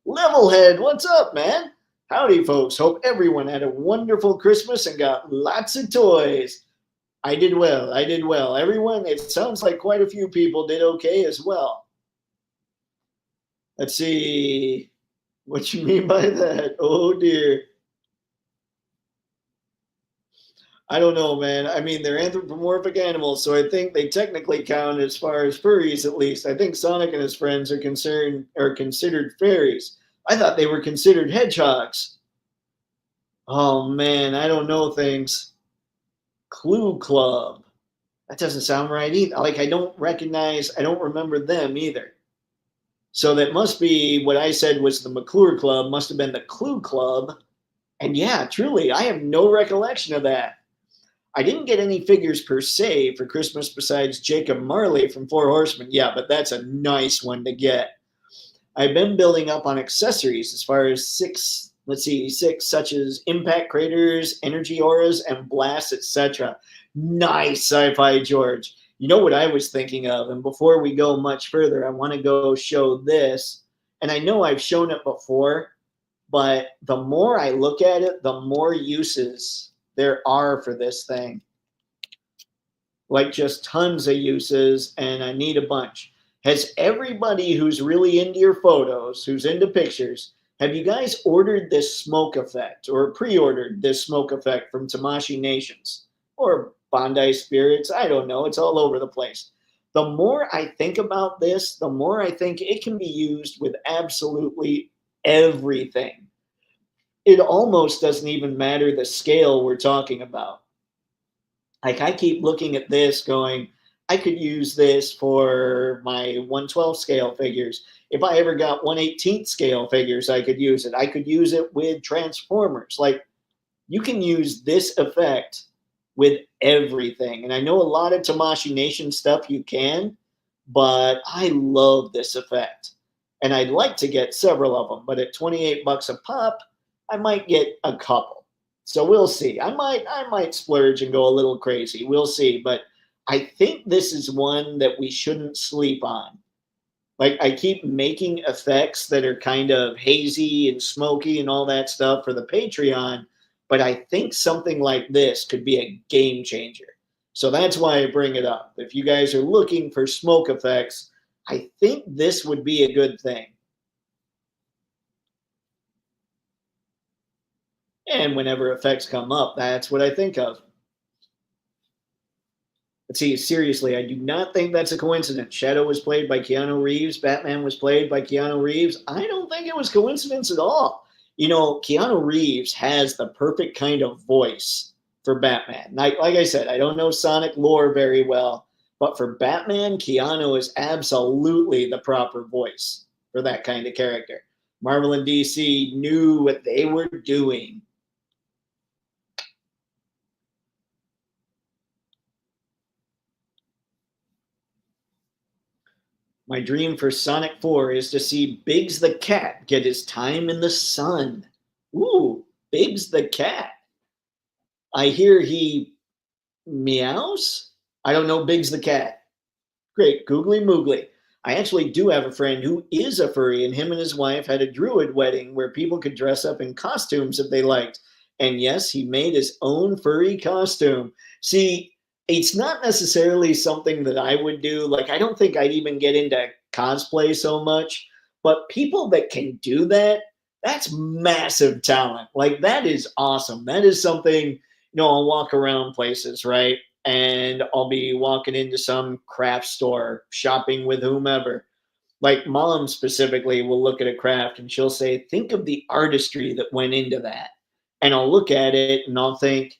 Levelhead, what's up, man? Howdy, folks. Hope everyone had a wonderful Christmas and got lots of toys. I did well. I did well. Everyone, it sounds like quite a few people did okay as well. Let's see what you mean by that. Oh, dear. I don't know, man. I mean, they're anthropomorphic animals, so I think they technically count as far as furries, at least. I think Sonic and his friends are considered fairies. I thought they were considered hedgehogs. Oh man, I don't know things. Clue Club. That doesn't sound right either. Like I don't remember them either. So that must be what I said was the McClure Club, must have been the Clue Club. And yeah, truly, I have no recollection of that. I didn't get any figures per se for Christmas besides Jacob Marley from Four Horsemen. Yeah, but that's a nice one to get. I've been building up on accessories as far as six, such as impact craters, energy auras, and blasts, etc. Nice, Sci-Fi George. You know what I was thinking of? And before we go much further, I want to go show this. And I know I've shown it before, but the more I look at it, the more uses there are for this thing. Like just tons of uses, and I need a bunch. Has everybody who's really into your photos, who's into pictures, have you guys ordered this smoke effect or pre-ordered this smoke effect from Tamashii Nations or Bondi Spirits? I don't know. It's all over the place. The more I think about this, the more I think it can be used with absolutely everything. It almost doesn't even matter the scale we're talking about. Like I keep looking at this going, I could use this for my 1/12 scale figures. If I ever got 1/18 scale figures, I could use it. I could use it with Transformers. Like you can use this effect with everything. And I know a lot of Tamashii Nation stuff you can, but I love this effect. And I'd like to get several of them, but at 28 bucks a pop, I might get a couple. So we'll see. I might splurge and go a little crazy. We'll see, but I think this is one that we shouldn't sleep on. Like I keep making effects that are kind of hazy and smoky and all that stuff for the Patreon, but I think something like this could be a game changer. So that's why I bring it up. If you guys are looking for smoke effects, I think this would be a good thing. And whenever effects come up, that's what I think of. Let's see, seriously, I do not think that's a coincidence. Shadow was played by Keanu Reeves. Batman was played by Keanu Reeves. I don't think it was coincidence at all. You know, Keanu Reeves has the perfect kind of voice for Batman. Like I said, I don't know Sonic lore very well, but for Batman, Keanu is absolutely the proper voice for that kind of character. Marvel and DC knew what they were doing. My dream for Sonic 4 is to see Biggs the cat get his time in the sun. Ooh, Biggs the cat. I hear he meows. I don't know Biggs the cat. Great, googly moogly. I actually do have a friend who is a furry, and him and his wife had a druid wedding where people could dress up in costumes if they liked. And yes, he made his own furry costume. See, it's not necessarily something that I would do. Like, I don't think I'd even get into cosplay so much, but people that can do that, that's massive talent. Like, that is awesome. That is something, I'll walk around places, right? And I'll be walking into some craft store, shopping with whomever. Like mom specifically will look at a craft and she'll say, think of the artistry that went into that. And I'll look at it and I'll think,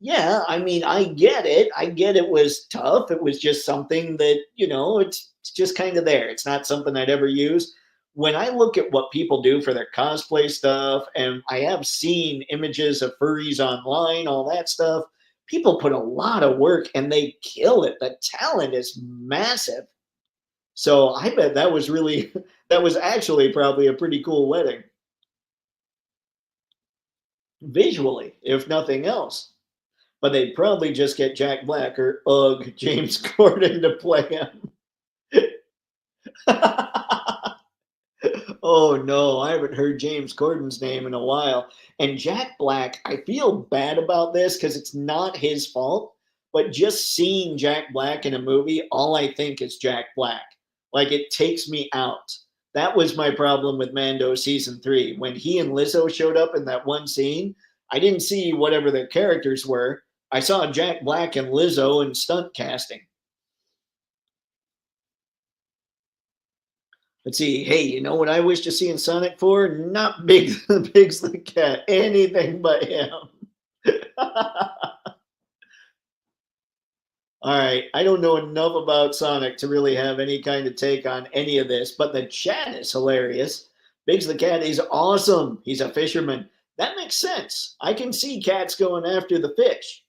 yeah, I mean, I get it. I get it was tough. It was just something that, it's just kind of there. It's not something I'd ever use. When I look at what people do for their cosplay stuff, and I have seen images of furries online, all that stuff, people put a lot of work and they kill it. The talent is massive. So I bet that was really, that was actually probably a pretty cool wedding. Visually, if nothing else. But they'd probably just get Jack Black or James Corden to play him. Oh no, I haven't heard James Corden's name in a while. And Jack Black, I feel bad about this because it's not his fault, but just seeing Jack Black in a movie, all I think is Jack Black. Like it takes me out. That was my problem with Mando season 3. When he and Lizzo showed up in that one scene, I didn't see whatever the characters were. I saw Jack Black and Lizzo in stunt casting. Let's see. Hey, you know what I wish to see in Sonic 4? Not Big Biggs the Cat. Anything but him. All right. I don't know enough about Sonic to really have any kind of take on any of this, but the chat is hilarious. Biggs the Cat is awesome. He's a fisherman. That makes sense. I can see cats going after the fish.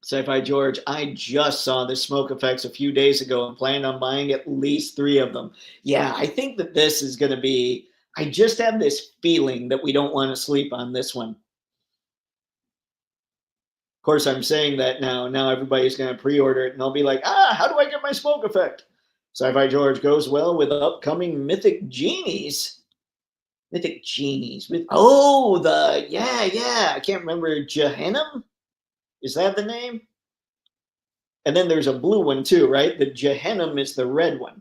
Sci-Fi George, I just saw the smoke effects a few days ago and planned on buying at least 3 of them. Yeah, I think that this is going to be. I just have this feeling that we don't want to sleep on this one. Of course, I'm saying that now. Now everybody's going to pre-order it, and they'll be like, how do I get my smoke effect? Sci-Fi George goes well with upcoming mythic genies. Mythic genies. Yeah. I can't remember. Jehannam? Is that the name? And then there's a blue one too, right? The Jehannam is the red one.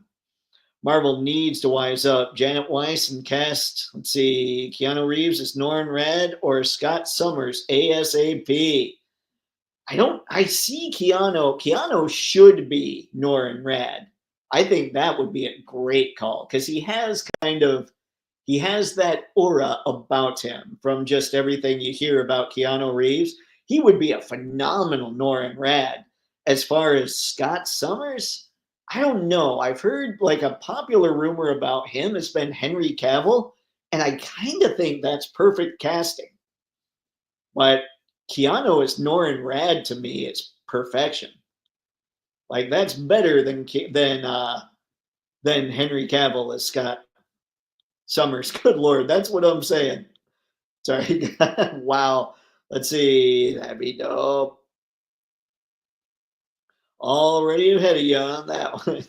Marvel needs to wise up. Janet Weiss and cast, let's see, Keanu Reeves is Norrin Rad or Scott Summers ASAP. I see Keanu. Keanu should be Norrin Rad. I think that would be a great call because he has that aura about him from just everything you hear about Keanu Reeves. He would be a phenomenal Norrin Rad. As far as Scott Summers, I don't know. I've heard like a popular rumor about him has been Henry Cavill, and I kind of think that's perfect casting. But Keanu as Norrin Rad to me is perfection. Like that's better than Henry Cavill as Scott Summers. Good Lord, that's what I'm saying. Sorry. Wow. Let's see. That'd be dope. Already ahead of you on that one.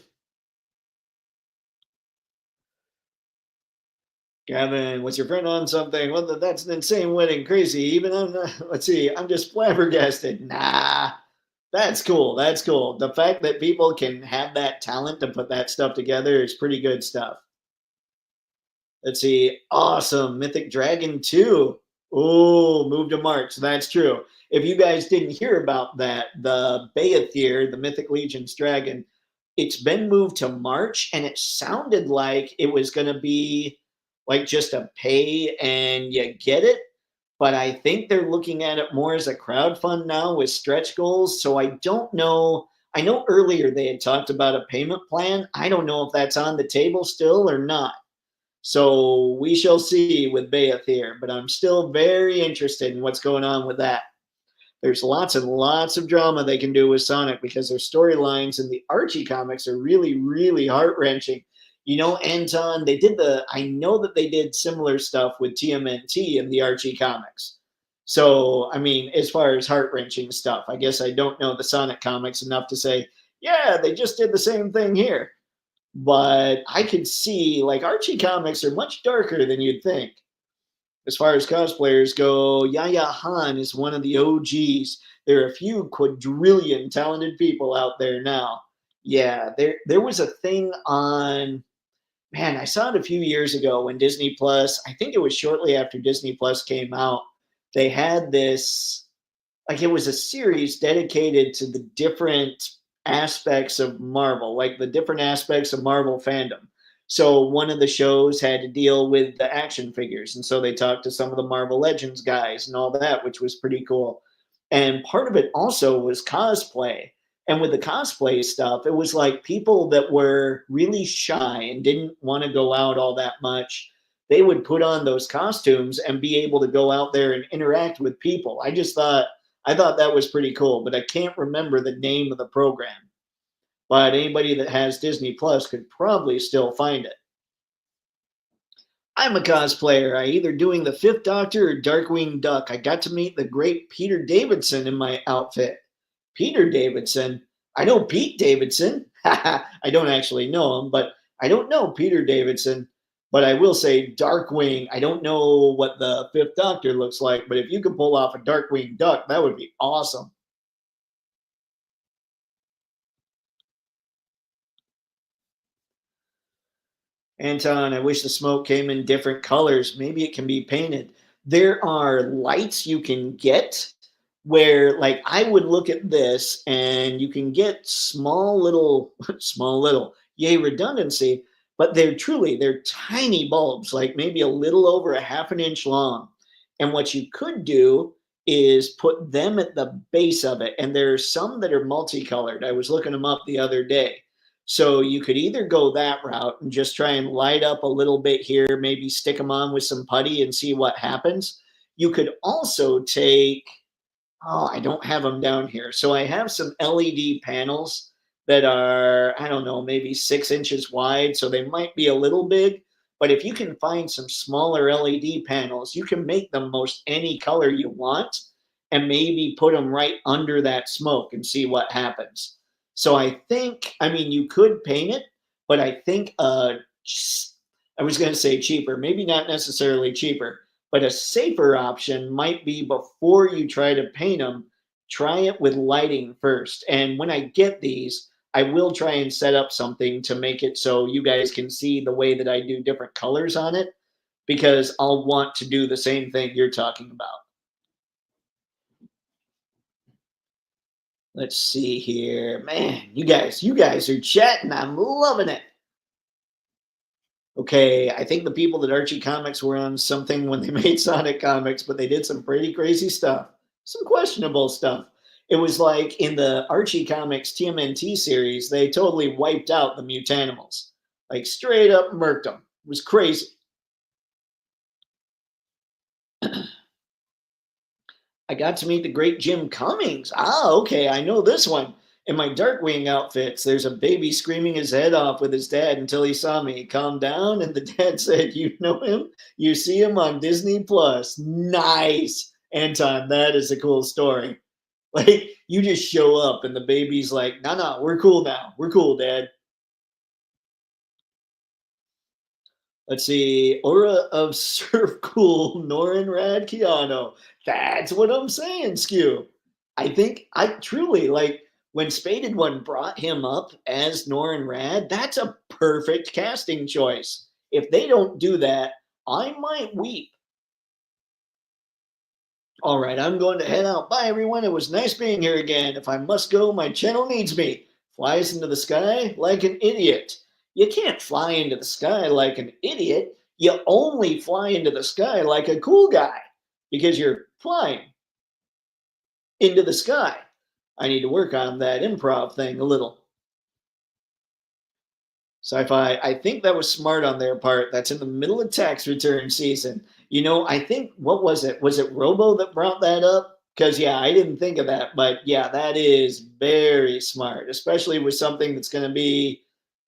Gavin, was your friend on something? Well, that's an insane wedding. Crazy. Even I'm not, let's see. I'm just flabbergasted. Nah, that's cool. That's cool. The fact that people can have that talent to put that stuff together is pretty good stuff. Let's see. Awesome. Mythic Dragon 2. Oh, moved to March. That's true. If you guys didn't hear about that, the Beathir, the Mythic Legion's dragon, it's been moved to March, and it sounded like it was going to be like just a pay and you get it. But I think they're looking at it more as a crowd fund now with stretch goals. So I don't know. I know earlier they had talked about a payment plan. I don't know if that's on the table still or not. So we shall see with Beathir, but I'm still very interested in what's going on with that. There's lots and lots of drama they can do with Sonic because their storylines in the Archie comics are really, really heart-wrenching. You know, Anton, I know that they did similar stuff with TMNT in the Archie comics. So, I mean, as far as heart-wrenching stuff, I guess I don't know the Sonic comics enough to say, yeah, they just did the same thing here. But I could see, like, Archie comics are much darker than you'd think. As far as cosplayers go, Yaya Han is one of the OGs. There are a few quadrillion talented people out there now. Yeah, there was a thing on, man, I saw it a few years ago when Disney Plus, I think it was shortly after Disney Plus came out, they had this, like it was a series dedicated to the different aspects of Marvel, like the different aspects of Marvel fandom. So one of the shows had to deal with the action figures. And so they talked to some of the Marvel Legends guys and all that, which was pretty cool. And part of it also was cosplay. And with the cosplay stuff, it was like people that were really shy and didn't want to go out all that much. They would put on those costumes and be able to go out there and interact with people. I thought that was pretty cool, but I can't remember the name of the program. But anybody that has Disney Plus could probably still find it. I'm a cosplayer. I either doing the Fifth Doctor or Darkwing Duck. I got to meet the great Peter Davidson in my outfit. Peter Davidson? I know Pete Davidson. I don't actually know him, but I don't know Peter Davidson. But I will say Darkwing. I don't know what the Fifth Doctor looks like, but if you could pull off a Darkwing Duck, that would be awesome. Anton, I wish the smoke came in different colors. Maybe it can be painted. There are lights you can get where, like, I would look at this and you can get small little, small little, yay, redundancy, but they're tiny bulbs, like maybe a little over a half an inch long. And what you could do is put them at the base of it. And there's some that are multicolored. I was looking them up the other day, so you could either go that route and just try and light up a little bit here, maybe stick them on with some putty and see what happens. You could also take, oh, I don't have them down here. So I have some LED panels that are, I don't know, maybe 6 inches wide. So they might be a little big. But if you can find some smaller LED panels, you can make them most any color you want and maybe put them right under that smoke and see what happens. So I think, I mean, you could paint it, but I think I was going to say cheaper, maybe not necessarily cheaper, but a safer option might be before you try to paint them, try it with lighting first. And when I get these, I will try and set up something to make it so you guys can see the way that I do different colors on it, because I'll want to do the same thing you're talking about. Let's see here. Man, you guys are chatting. I'm loving it. Okay, I think the people that Archie Comics were on something when they made Sonic Comics, but they did some pretty crazy stuff, some questionable stuff. It was like in the Archie Comics TMNT series, they totally wiped out the mutanimals, like straight up murked them. It was crazy. I got to meet the great Jim Cummings. Ah, okay, I know this one. In my Darkwing outfits, there's a baby screaming his head off with his dad until he saw me. He calmed down, and the dad said, "You know him? You see him on Disney Plus." Nice, Anton. That is a cool story. Like you just show up, and the baby's like, "No, no, we're cool now. We're cool, Dad." Let's see. Aura of Surf Cool, Norin Rad Keanu. That's what I'm saying, Skew. I think I truly like when Spaded One brought him up as Norin Rad, that's a perfect casting choice. If they don't do that, I might weep. All right, I'm going to head out. Bye, everyone. It was nice being here again. If I must go, my channel needs me. Flies into the sky like an idiot. You can't fly into the sky like an idiot. You only fly into the sky like a cool guy because you're flying into the sky. I need to work on that improv thing a little. Sci-fi, I think that was smart on their part. That's in the middle of tax return season. I think, what was it? Was it Robo that brought that up? Because, yeah, I didn't think of that. But, yeah, that is very smart, especially with something that's going to be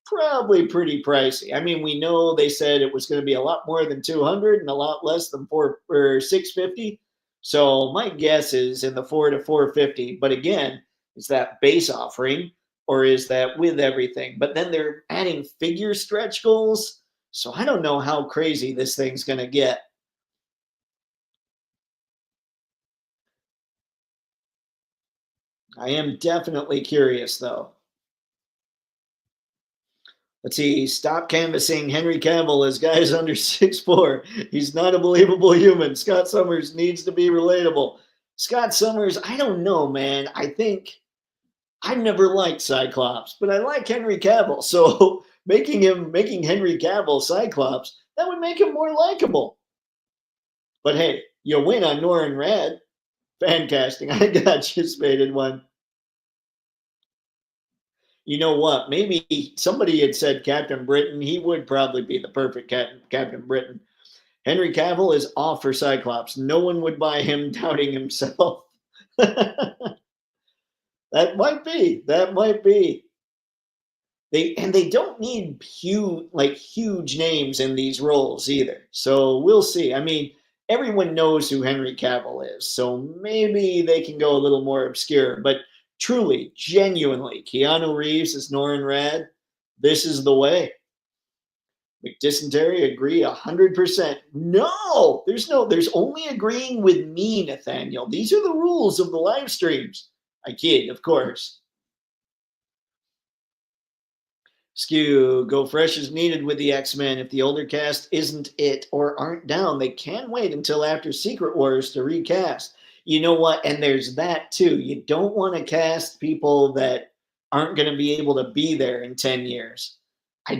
probably pretty pricey. I mean, we know they said it was going to be a lot more than 200 and a lot less than 4 or 650. So my guess is in the 4 to 450. But again, it's that base offering, or is that with everything? But then they're adding figure stretch goals. So I don't know how crazy this thing's going to get. I am definitely curious, though. Let's see. Stop canvassing Henry Cavill as guys under 6'4". He's not a believable human. Scott Summers needs to be relatable. Scott Summers, I don't know, man. I think I've never liked Cyclops, but I like Henry Cavill. So making Henry Cavill Cyclops, that would make him more likable. But hey, you win on Norin Rad. Fan casting. I got you, Spaded One. You know what? Maybe somebody had said Captain Britain. He would probably be the perfect Captain Britain. Henry Cavill is off for Cyclops. No one would buy him, doubting himself. That might be. That might be. They don't need huge names in these roles either. So we'll see. I mean, everyone knows who Henry Cavill is, so maybe they can go a little more obscure. But Truly, genuinely, Keanu Reeves as Norrin Rad. This is the way. McDysentery, agree 100%. No, there's only agreeing with me, Nathaniel. These are the rules of the live streams. I kid, of course. Skew, go fresh is needed with the X-Men. If the older cast isn't it or aren't down, they can wait until after Secret Wars to recast. You know what? And there's that too. You don't want to cast people that aren't going to be able to be there in 10 years. I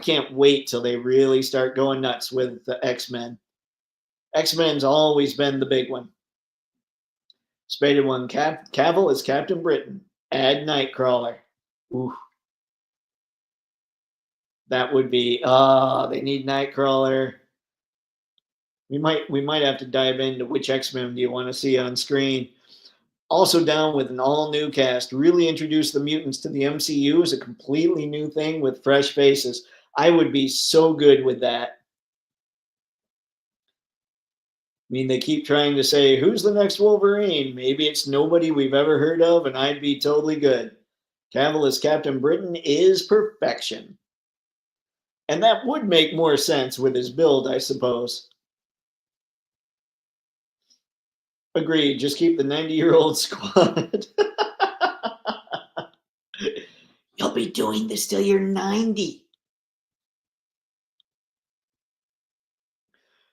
can't wait till they really start going nuts with the X-Men. X-Men's always been the big one. Spaded one, Cavill is Captain Britain. Add Nightcrawler. Ooh. That would be, they need Nightcrawler. We might have to dive into which X-Men do you want to see on screen. Also down with an all-new cast. Really introduce the mutants to the MCU as a completely new thing with fresh faces. I would be so good with that. I mean, they keep trying to say, who's the next Wolverine? Maybe it's nobody we've ever heard of, and I'd be totally good. Cavill as Captain Britain is perfection. And that would make more sense with his build, I suppose. Agreed. Just keep the 90-year-old squad. You'll be doing this till you're 90.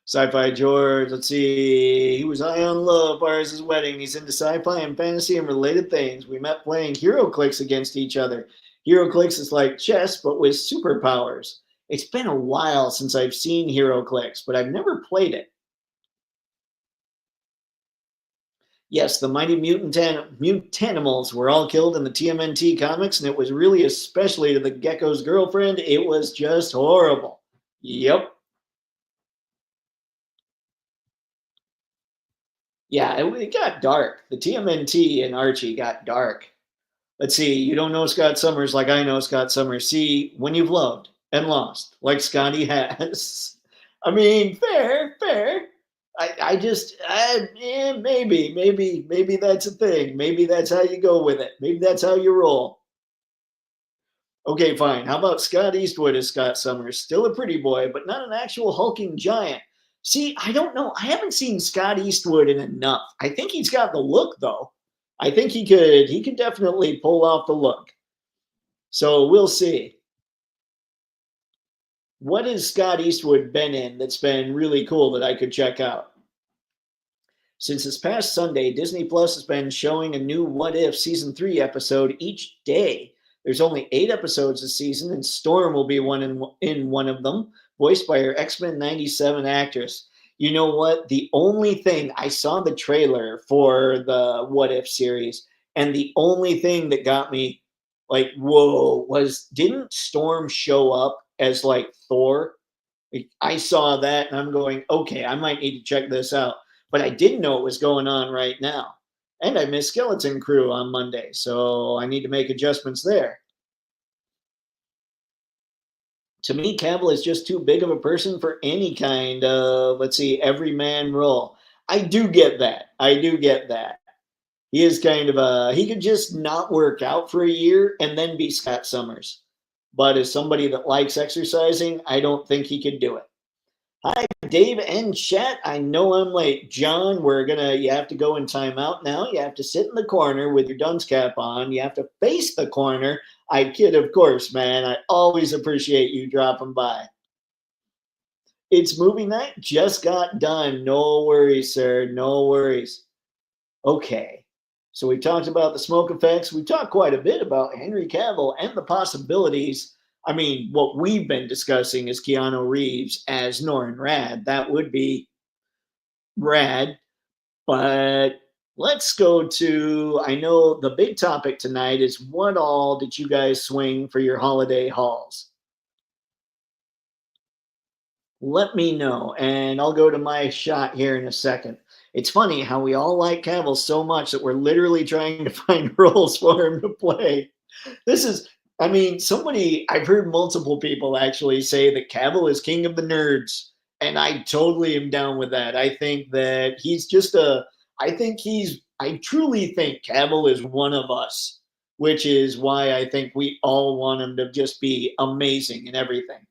Sci-Fi George, let's see. He was high on love by his wedding. He's into sci-fi and fantasy and related things. We met playing HeroClix against each other. HeroClix is like chess, but with superpowers. It's been a while since I've seen HeroClix, but I've never played it. Yes, the mighty mutanimals were all killed in the TMNT comics, and it was really especially to the Gecko's girlfriend. It was just horrible. Yep. Yeah, it got dark. The TMNT and Archie got dark. Let's see. You don't know Scott Summers like I know Scott Summers. See, when you've loved and lost, like Scotty has. I mean, fair. Maybe that's a thing. Maybe that's how you go with it. Maybe that's how you roll. Okay, fine. How about Scott Eastwood as Scott Summers? Still a pretty boy, but not an actual hulking giant. See, I don't know. I haven't seen Scott Eastwood in enough. I think he's got the look, though. I think he could definitely pull off the look. So we'll see. What has Scott Eastwood been in that's been really cool that I could check out? Since this past Sunday, Disney Plus has been showing a new What If Season 3 episode each day. There's only 8 episodes this season, and Storm will be in one of them, voiced by her X-Men 97 actress. You know what? The only thing, I saw the trailer for the What If series, and the only thing that got me like, whoa, was didn't Storm show up as like Thor? I saw that and I'm going, okay, I might need to check this out. But I didn't know it was going on right now. And I missed Skeleton Crew on Monday, so I need to make adjustments there. To me, Cavill is just too big of a person for any kind of, let's see, everyman role. I do get that. He is kind of he could just not work out for a year and then be Scott Summers. But as somebody that likes exercising, I don't think he could do it. Hi, Dave and chat. I know I'm late. John, you have to go in timeout now. You have to sit in the corner with your dunce cap on. You have to face the corner. I kid, of course, man. I always appreciate you dropping by. It's movie night. Just got done. No worries, sir. No worries. Okay. So we talked about the smoke effects. We talked quite a bit about Henry Cavill and the possibilities. I mean, what we've been discussing is Keanu Reeves as Norrin Rad. That would be rad. But let's go to, I know the big topic tonight is what all did you guys swing for your holiday hauls? Let me know, and I'll go to my shot here in a second. It's funny how we all like Cavill so much that we're literally trying to find roles for him to play. I've heard multiple people actually say that Cavill is king of the nerds, and I totally am down with that. I think that I think he's I truly think Cavill is one of us, which is why I think we all want him to just be amazing in everything.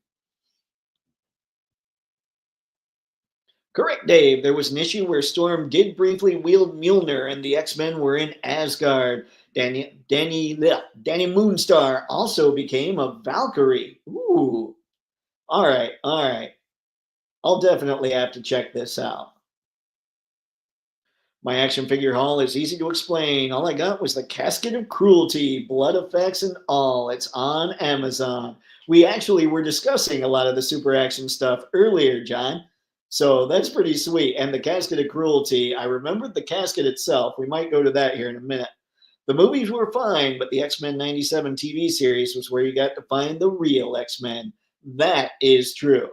Correct, Dave. There was an issue where Storm did briefly wield Mjolnir and the X-Men were in Asgard. Danny Moonstar also became a Valkyrie. Ooh. All right, all right. I'll definitely have to check this out. My action figure haul is easy to explain. All I got was the Casket of Cruelty, blood effects and all. It's on Amazon. We actually were discussing a lot of the super action stuff earlier, John. So that's pretty sweet. And the Casket of Cruelty, I remembered the casket itself. We might go to that here in a minute. The movies were fine, but the X-Men 97 TV series was where you got to find the real X-Men. That is true.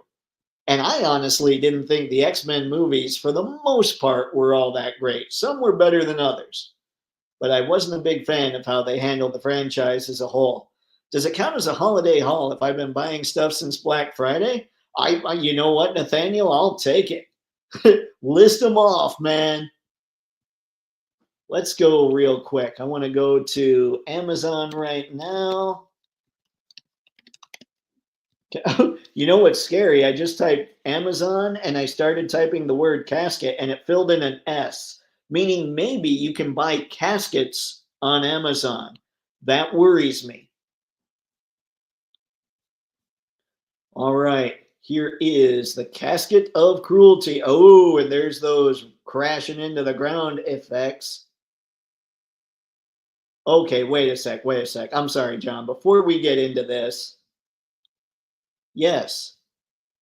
And I honestly didn't think the X-Men movies, for the most part, were all that great. Some were better than others. But I wasn't a big fan of how they handled the franchise as a whole. Does it count as a holiday haul if I've been buying stuff since Black Friday? You know what, Nathaniel? I'll take it. List them off, man. Let's go real quick. I want to go to Amazon right now. You know what's scary? I just typed Amazon and I started typing the word casket and it filled in an S, meaning maybe you can buy caskets on Amazon. That worries me. All right, here is the Casket of Cruelty. Oh, and there's those crashing into the ground effects. Okay, wait a sec. I'm sorry, John. Before we get into this, yes,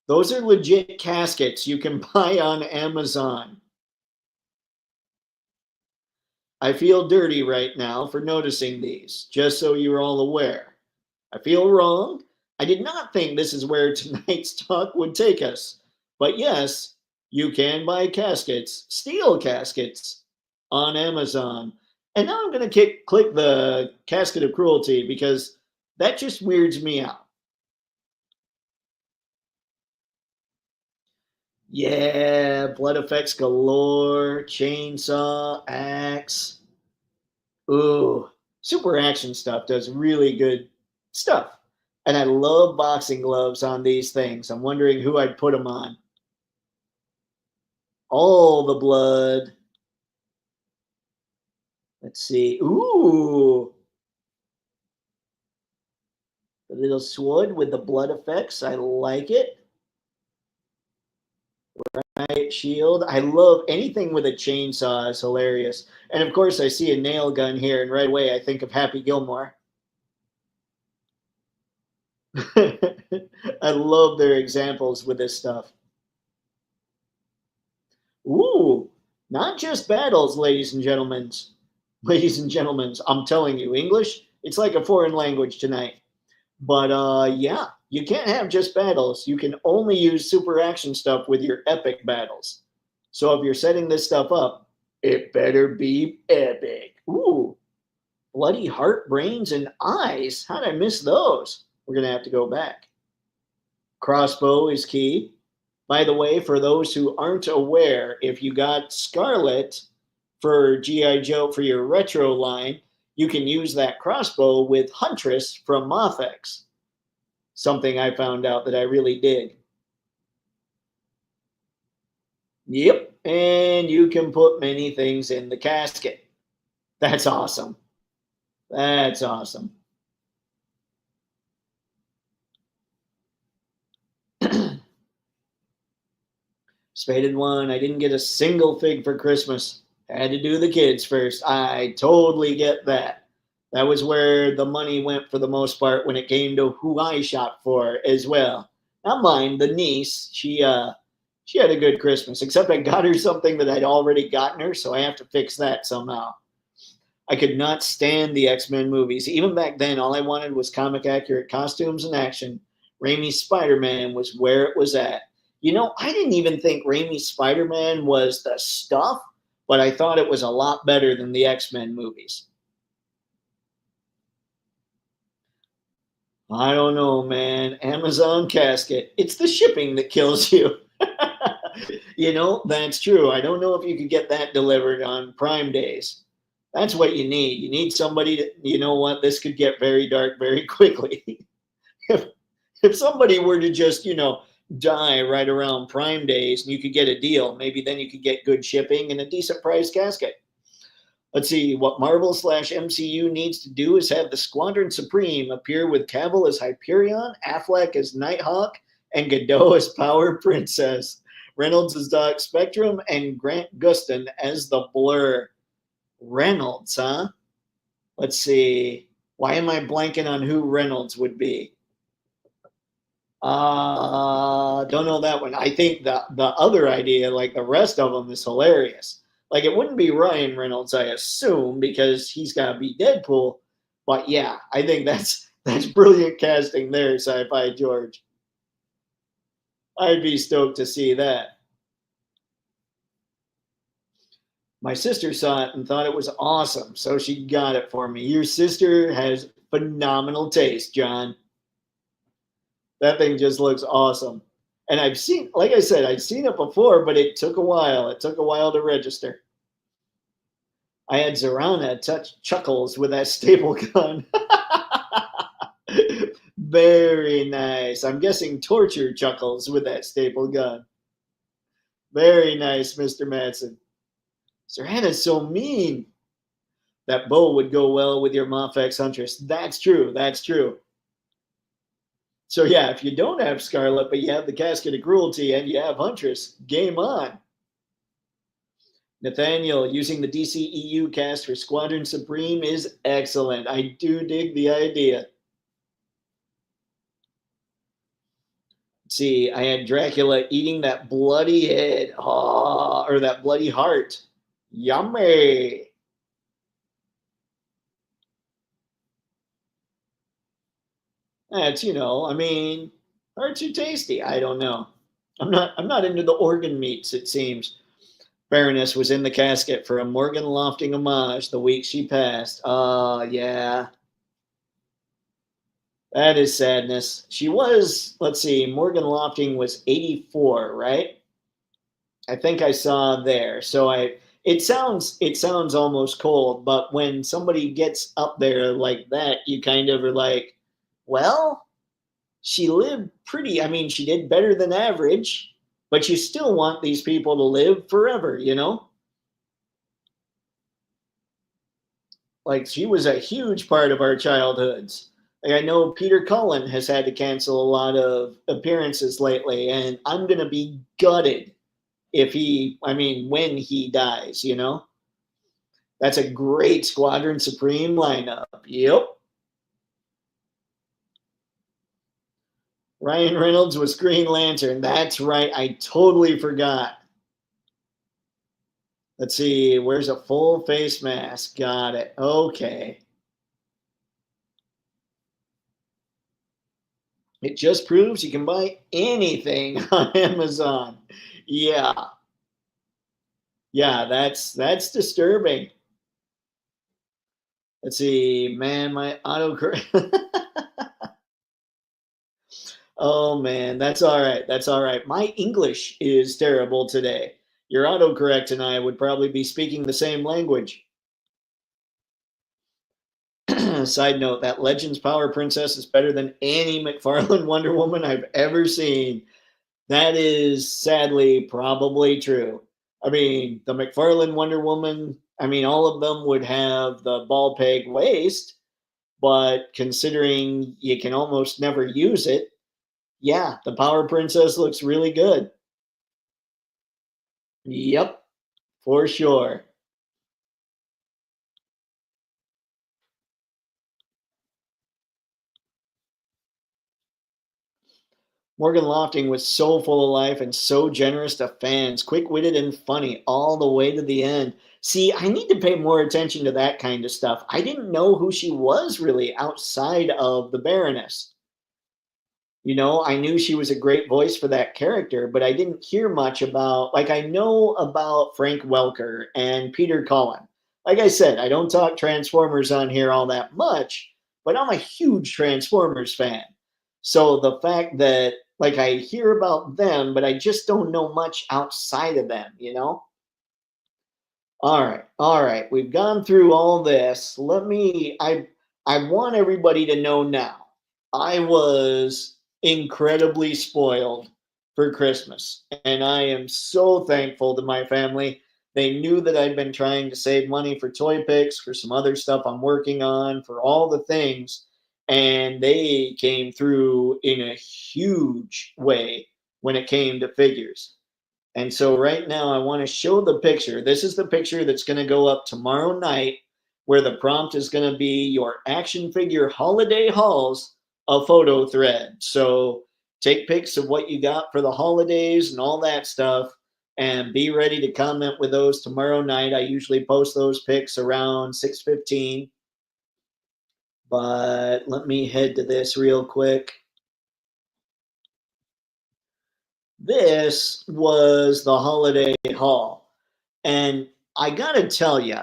those are legit caskets you can buy on Amazon. I feel dirty right now for noticing these, just so you're all aware. I feel wrong. I did not think this is where tonight's talk would take us. But yes, you can buy caskets, steel caskets, on Amazon. And now I'm going to click the Casket of Cruelty because that just weirds me out. Yeah, blood effects galore, chainsaw, axe. Ooh, super action stuff does really good stuff. And I love boxing gloves on these things. I'm wondering who I'd put them on. All the blood. Let's see. Ooh. The little sword with the blood effects. I like it. Right, shield. I love anything with a chainsaw is hilarious. And of course, I see a nail gun here, and right away I think of Happy Gilmore. I love their examples with this stuff. Ooh, not just battles, ladies and gentlemen. Ladies and gentlemen, I'm telling you, English, it's like a foreign language tonight. But yeah, you can't have just battles. You can only use super action stuff with your epic battles. So if you're setting this stuff up, it better be epic. Ooh, bloody heart, brains, and eyes. How did I miss those? We're going to have to go back. Crossbow is key. By the way, for those who aren't aware, if you got Scarlet for G.I. Joe for your retro line, you can use that crossbow with Huntress from Mothex. Something I found out that I really dig. Yep, and you can put many things in the casket. That's awesome. That's awesome. Spaded one. I didn't get a single fig for Christmas. Had to do the kids first. I totally get that. That was where the money went for the most part when it came to who I shopped for as well. Not mine, the niece. She had a good Christmas, except I got her something that I'd already gotten her, so I have to fix that somehow. I could not stand the X-Men movies. Even back then, all I wanted was comic accurate costumes and action. Raimi's Spider-Man was where it was at. You know, I didn't even think Raimi's Spider-Man was the stuff, but I thought it was a lot better than the X-Men movies. I don't know, man. Amazon casket. It's the shipping that kills you. That's true. I don't know if you could get that delivered on Prime days. That's what you need. You need somebody to, this could get very dark very quickly. if if somebody were to just, die right around Prime days and you could get a deal, maybe then you could get good shipping and a decent price casket. Let's see, what Marvel slash MCU needs to do is have the Squadron Supreme appear with Cavill as Hyperion, Affleck as Nighthawk, and Godot as Power Princess, Reynolds as Doc Spectrum, and Grant Gustin as the Blur. Reynolds, huh? Let's see. Why am I blanking on who Reynolds would be? Don't know that one. I think the other idea, like the rest of them, is hilarious. Like it wouldn't be Ryan Reynolds, I assume, because he's got to be Deadpool. But yeah, I think that's brilliant casting there, Sci-Fi George. I'd be stoked to see that. My sister saw it and thought it was awesome, so she got it for me. Your sister has phenomenal taste, John. That thing just looks awesome. And I've seen, like I said, I've seen it before, but it took a while. It took a while to register. I had Zorana touch Chuckles with that staple gun. Very nice. I'm guessing torture Chuckles with that staple gun. Very nice, Mr. Madsen. Zorana's so mean. That bow would go well with your Mafex Huntress. That's true. That's true. So yeah, if you don't have Scarlet, but you have the Casket of Cruelty and you have Huntress, game on. Nathaniel, using the DCEU cast for Squadron Supreme is excellent. I do dig the idea. Let's see, I had Dracula eating that bloody head, or that bloody heart. Yummy. That's, I mean, hearts are tasty. I don't know. I'm not into the organ meats, it seems. Baroness was in the casket for a Morgan Lofting homage the week she passed. Yeah. That is sadness. She was, let's see, Morgan Lofting was 84, right? I think I saw there. So it sounds almost cold, but when somebody gets up there like that, you kind of are like, well, she lived pretty, I mean, she did better than average, but you still want these people to live forever, Like she was a huge part of our childhoods. Like I know Peter Cullen has had to cancel a lot of appearances lately, and I'm going to be gutted when he dies, That's a great Squadron Supreme lineup. Yep. Ryan Reynolds was Green Lantern. That's right. I totally forgot. Let's see. Where's a full face mask? Got it. Okay. It just proves you can buy anything on Amazon. Yeah. Yeah, that's disturbing. Let's see. Man, my autocorrect. Oh man, that's all right. That's all right. My English is terrible today. Your autocorrect and I would probably be speaking the same language. Side note, that Legends Power Princess is better than any McFarlane Wonder Woman I've ever seen. That is sadly probably true. I mean, the McFarlane Wonder Woman, I mean, all of them would have the ball peg waist, but considering you can almost never use it, yeah, the Power Princess looks really good. Yep, for sure. Morgan Lofting was so full of life and so generous to fans, quick-witted and funny all the way to the end. See, I need to pay more attention to that kind of stuff. I didn't know who she was really outside of the Baroness. I knew she was a great voice for that character, but I didn't hear much about, like, I know about Frank Welker and Peter Cullen. Like I said, I don't talk Transformers on here all that much, but I'm a huge Transformers fan. So the fact that Like I hear about them, but I just don't know much outside of them, you know? All right. All right. We've gone through all this. I want everybody to know now. I was incredibly spoiled for Christmas, and I am so thankful to my family. They knew that I'd been trying to save money for Toypixx, for some other stuff I'm working on, for all the things, and they came through in a huge way when it came to figures. And so right now I want to show the picture. This is the picture that's going to go up tomorrow night, where the prompt is going to be your action figure holiday hauls, a photo thread. So take pics of what you got for the holidays and all that stuff, and be ready to comment with those tomorrow night. I usually post those pics around 6:15, but let me head to this real quick. This was the holiday haul. And I gotta tell you,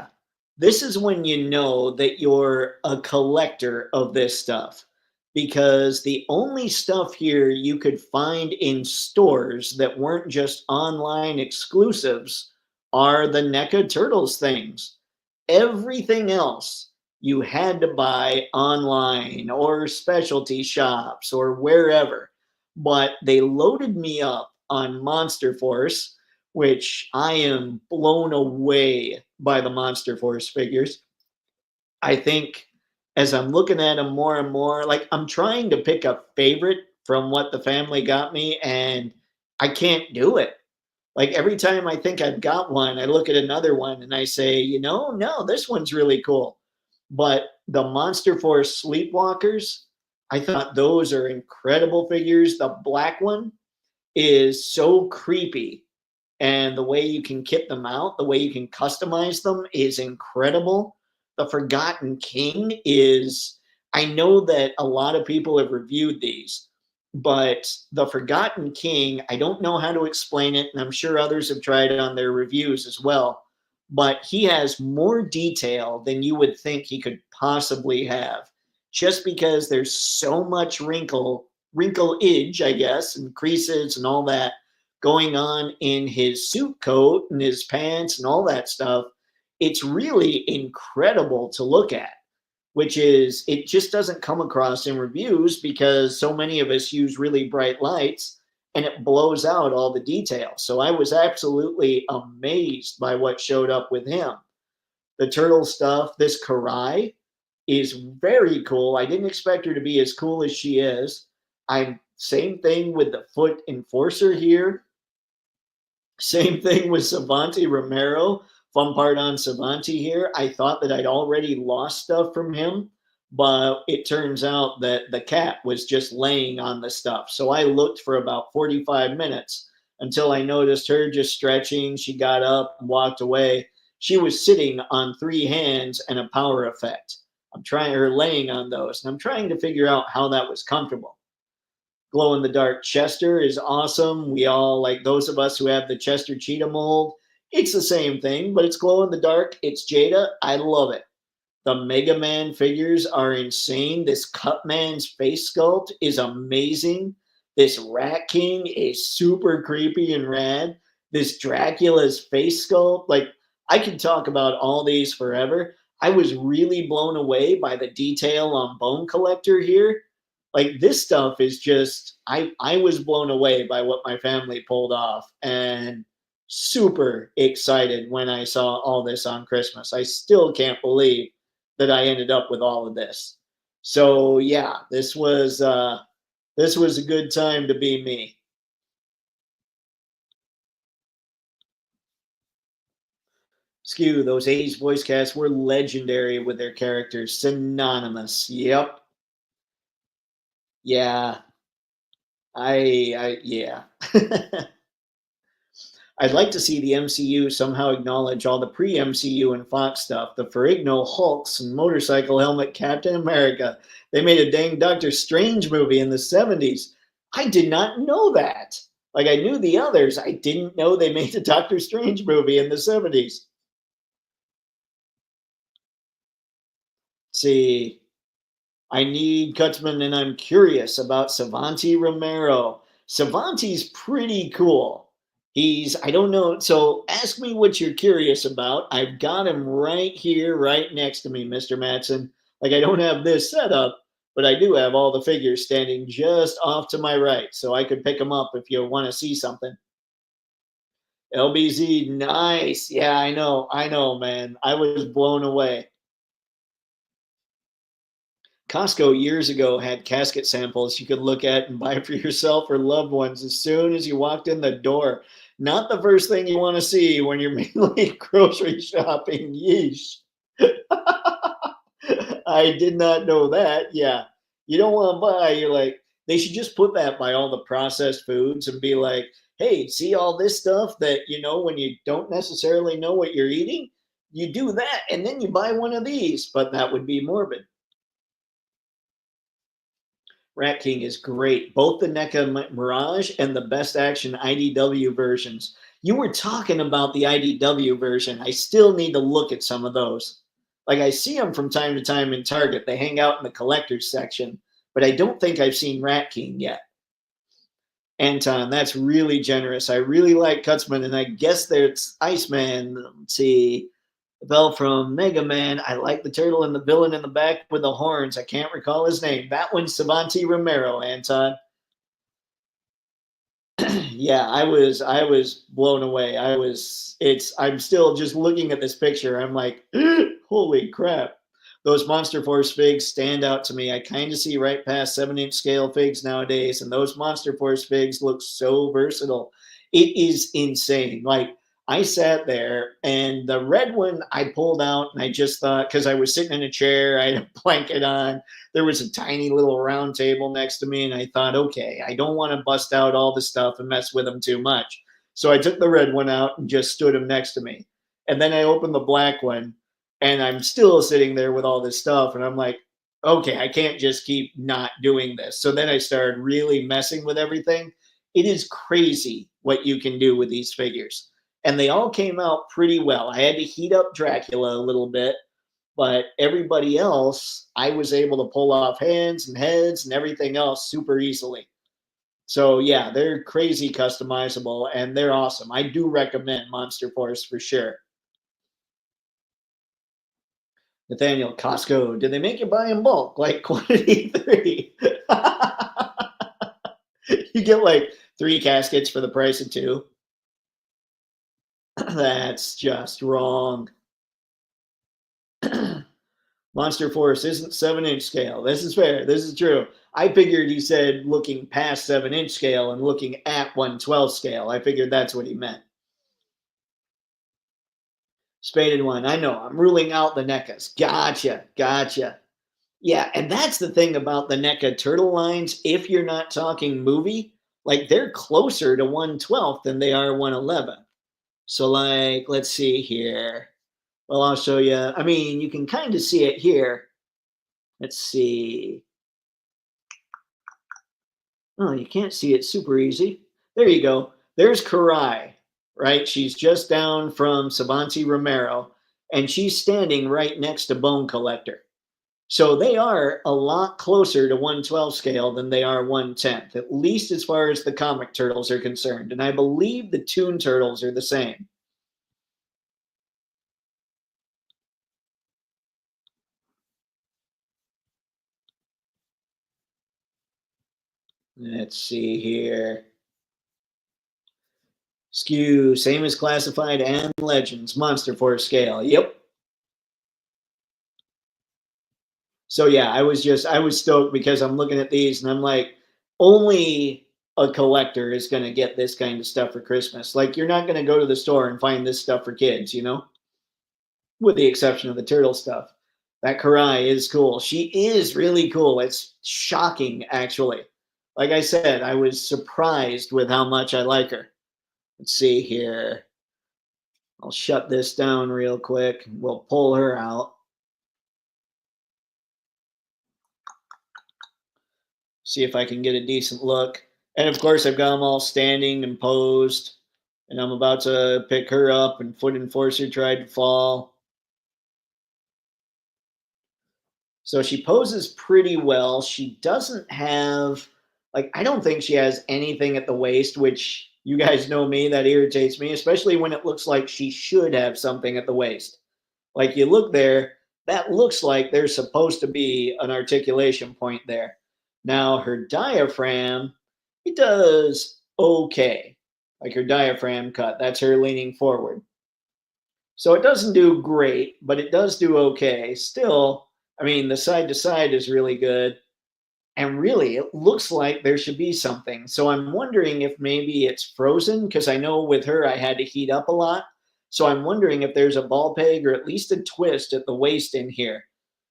this is when you know that you're a collector of this stuff, because the only stuff here you could find in stores that weren't just online exclusives are the NECA Turtles things. Everything else you had to buy online or specialty shops or wherever. But they loaded me up on Monster Force, which I am blown away by the Monster Force figures. I think as I'm looking at them more and more, like I'm trying to pick a favorite from what the family got me, and I can't do it. Like every time I think I've got one, I look at another one and I say, no, this one's really cool. But the Monster Force Sleepwalkers, I thought those are incredible figures. The black one is so creepy, and the way you can kit them out, the way you can customize them is incredible. The Forgotten King is, I know that a lot of people have reviewed these, but the Forgotten King, I don't know how to explain it, and I'm sure others have tried it on their reviews as well. But he has more detail than you would think he could possibly have, just because there's so much wrinkleage, I guess, and creases and all that going on in his suit coat and his pants and all that stuff. It's really incredible to look at, which is, it just doesn't come across in reviews because so many of us use really bright lights and it blows out all the details. So I was absolutely amazed by what showed up with him. The turtle stuff, this Karai is very cool. I didn't expect her to be as cool as she is. I'm same thing with the foot enforcer here. Same thing with Savanti Romero. Fun part on Savanti here, I thought that I'd already lost stuff from him, but it turns out that the cat was just laying on the stuff. So I looked for about 45 minutes until I noticed her just stretching. She got up and walked away. She was sitting on three hands and a power effect. I'm trying her laying on those, and I'm trying to figure out how that was comfortable. Glow in the dark Chester is awesome. We all, like those of us who have the Chester Cheetah mold, it's the same thing, but it's glow in the dark. It's Jada. I love it. The Mega Man figures are insane. This Cutman's face sculpt is amazing. This Rat King is super creepy and rad. This Dracula's face sculpt, like I could talk about all these forever. I was really blown away by the detail on Bone Collector here. Like this stuff is just, I was blown away by what my family pulled off, and super excited when I saw all this on Christmas. I still can't believe that I ended up with all of this. So yeah, this was a good time to be me. Skew, those 80s voice casts were legendary with their characters, synonymous. Yep. Yeah. I yeah. I'd like to see the MCU somehow acknowledge all the pre-MCU and Fox stuff. The Ferrigno Hulks and motorcycle helmet Captain America. They made a dang Doctor Strange movie in the 70s. I did not know that. Like I knew the others. I didn't know they made a Doctor Strange movie in the 70s. See, I need Kutzman, and I'm curious about Savanti Romero. Savanti's pretty cool. I don't know. So ask me what you're curious about. I've got him right here, right next to me, Mr. Matson. Like I don't have this set up, but I do have all the figures standing just off to my right. So I could pick them up if you want to see something. LBZ, nice. Yeah, I know, man. I was blown away. Costco years ago had casket samples you could look at and buy for yourself or loved ones as soon as you walked in the door. Not the first thing you want to see when you're mainly grocery shopping. Yeesh. I did not know that. Yeah. You don't want to buy, you're like, they should just put that by all the processed foods and be like, hey, see all this stuff that, when you don't necessarily know what you're eating? You do that and then you buy one of these, but that would be morbid. Rat King is great. Both the NECA Mirage and the Best Action IDW versions. You were talking about the IDW version. I still need to look at some of those. Like I see them from time to time in Target. They hang out in the collector's section, but I don't think I've seen Rat King yet. Anton, that's really generous. I really like Cutsman, and I guess there's Iceman. Let's see. The bell from Mega Man. I like the turtle and the villain in the back with the horns. I can't recall his name. That one's Savanti Romero, Anton. Yeah, I was blown away. I'm still just looking at this picture. I'm like, holy crap. Those Monster Force figs stand out to me. I kind of see right past 7-inch scale figs nowadays, and those Monster Force figs look so versatile. It is insane. Like I sat there, and the red one I pulled out, and I just thought, because I was sitting in a chair, I had a blanket on, there was a tiny little round table next to me, and I thought, okay, I don't want to bust out all the stuff and mess with them too much. So I took the red one out and just stood him next to me. And then I opened the black one, and I'm still sitting there with all this stuff, and I'm like, okay, I can't just keep not doing this. So then I started really messing with everything. It is crazy what you can do with these figures. And they all came out pretty well. I had to heat up Dracula a little bit, but everybody else, I was able to pull off hands and heads and everything else super easily. So yeah, they're crazy customizable and they're awesome. I do recommend Monster Force for sure. Nathaniel, Costco, did they make you buy in bulk like quantity three? You get like 3 caskets for the price of 2. That's just wrong. Monster Force isn't 7-inch scale. This is fair. This is true. I figured he said looking past 7-inch scale and looking at 1/12 scale. I figured that's what he meant. Spaded one. I know. I'm ruling out the NECAs. Gotcha. Yeah, and that's the thing about the NECA turtle lines. If you're not talking movie, like they're closer to 1/12 than they are 1/11. So, like, let's see here. Well, I'll show you. I mean, you can kind of see it here. Let's see. Oh, you can't see it super easy. There you go. There's Karai, right? She's just down from Savanti Romero, and she's standing right next to Bone Collector. So they are a lot closer to 1/12 scale than they are 1/10, at least as far as the comic turtles are concerned. And I believe the Toon Turtles are the same. Let's see here. Skew, same as Classified and Legends, Monster Force scale. Yep. So yeah, I was stoked because I'm looking at these and I'm like, only a collector is going to get this kind of stuff for Christmas. Like you're not going to go to the store and find this stuff for kids, with the exception of the turtle stuff. That Karai is cool. She is really cool. It's shocking, actually. Like I said, I was surprised with how much I like her. Let's see here. I'll shut this down real quick. We'll pull her out. See if I can get a decent look. And of course, I've got them all standing and posed. And I'm about to pick her up, and Foot Enforcer tried to fall. So she poses pretty well. She doesn't have Like, I don't think she has anything at the waist, which you guys know me, that irritates me, especially when it looks like she should have something at the waist. Like, you look there, that looks like there's supposed to be an articulation point there. Now, her diaphragm, it does okay. Like her diaphragm cut, that's her leaning forward. So it doesn't do great, but it does do okay. Still, I mean, the side to side is really good. And really, it looks like there should be something. So I'm wondering if maybe it's frozen, because I know with her I had to heat up a lot. So I'm wondering if there's a ball peg or at least a twist at the waist in here.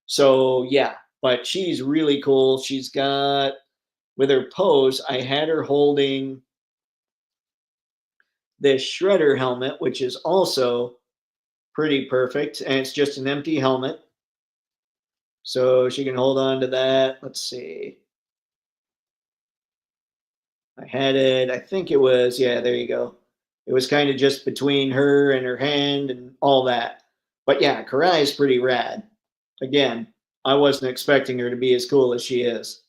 So yeah, but she's really cool. She's got, with her pose, I had her holding this shredder helmet, which is also pretty perfect. And it's just an empty helmet. So she can hold on to that. Let's see. I had it, I think it was, yeah, there you go. It was kind of just between her and her hand and all that. But yeah, Karai is pretty rad. Again, I wasn't expecting her to be as cool as she is.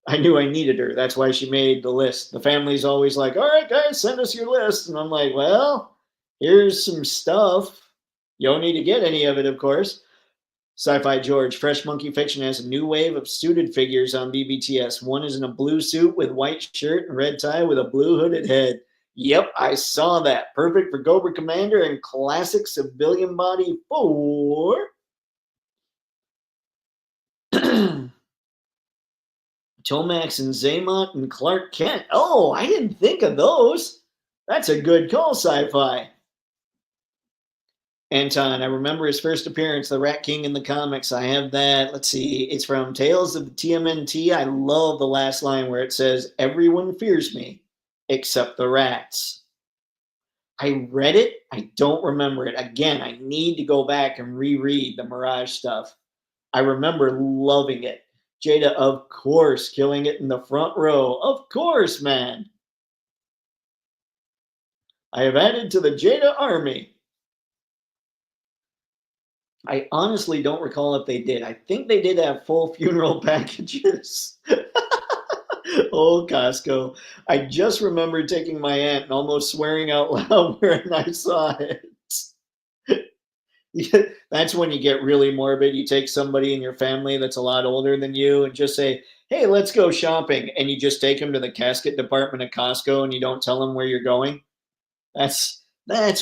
I knew I needed her. That's why she made the list. The family's always like, all right, guys, send us your list. And I'm like, well, here's some stuff. You don't need to get any of it, of course. Sci-Fi George, Fresh Monkey Fiction has a new wave of suited figures on BBTS. One is in a blue suit with white shirt and red tie with a blue hooded head. Yep, I saw that. Perfect for Cobra Commander and classic civilian body for Tomax and Zaymont and Clark Kent. Oh, I didn't think of those. That's a good call, Sci-Fi. Anton, I remember his first appearance, the Rat King in the comics. I have that. Let's see. It's from Tales of the TMNT. I love the last line where it says, everyone fears me except the rats. I read it. I don't remember it. Again, I need to go back and reread the Mirage stuff. I remember loving it. Jada, of course, killing it in the front row. Of course, man. I have added to the Jada army. I honestly don't recall if they did. I think they did have full funeral packages. Oh, Costco. I just remember taking my aunt and almost swearing out loud when I saw it. Yeah, that's when you get really morbid. You take somebody in your family that's a lot older than you and just say, hey, let's go shopping. And you just take them to the casket department at Costco and you don't tell them where you're going. That's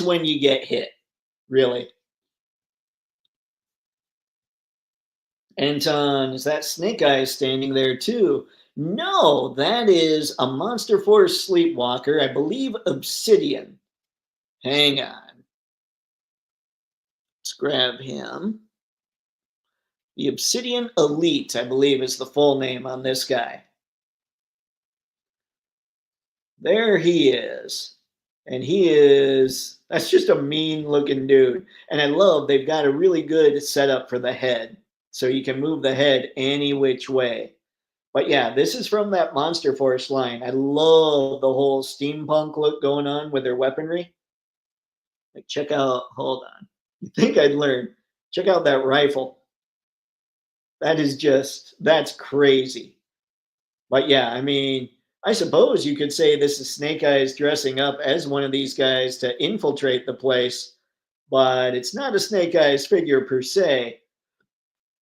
when you get hit, really. Anton, is that Snake Eyes standing there too? No, that is a Monster Force Sleepwalker, I believe Obsidian. Hang on. Let's grab him. The Obsidian Elite, I believe, is the full name on this guy. There he is. And that's just a mean looking dude. And I love they've got a really good setup for the head. So you can move the head any which way. But yeah, this is from that Monster Force line. I love the whole steampunk look going on with their weaponry. Like, check out, hold on. You think I'd learn? Check out that rifle. That's crazy. But yeah, I mean, I suppose you could say this is Snake Eyes dressing up as one of these guys to infiltrate the place, but it's not a Snake Eyes figure per se.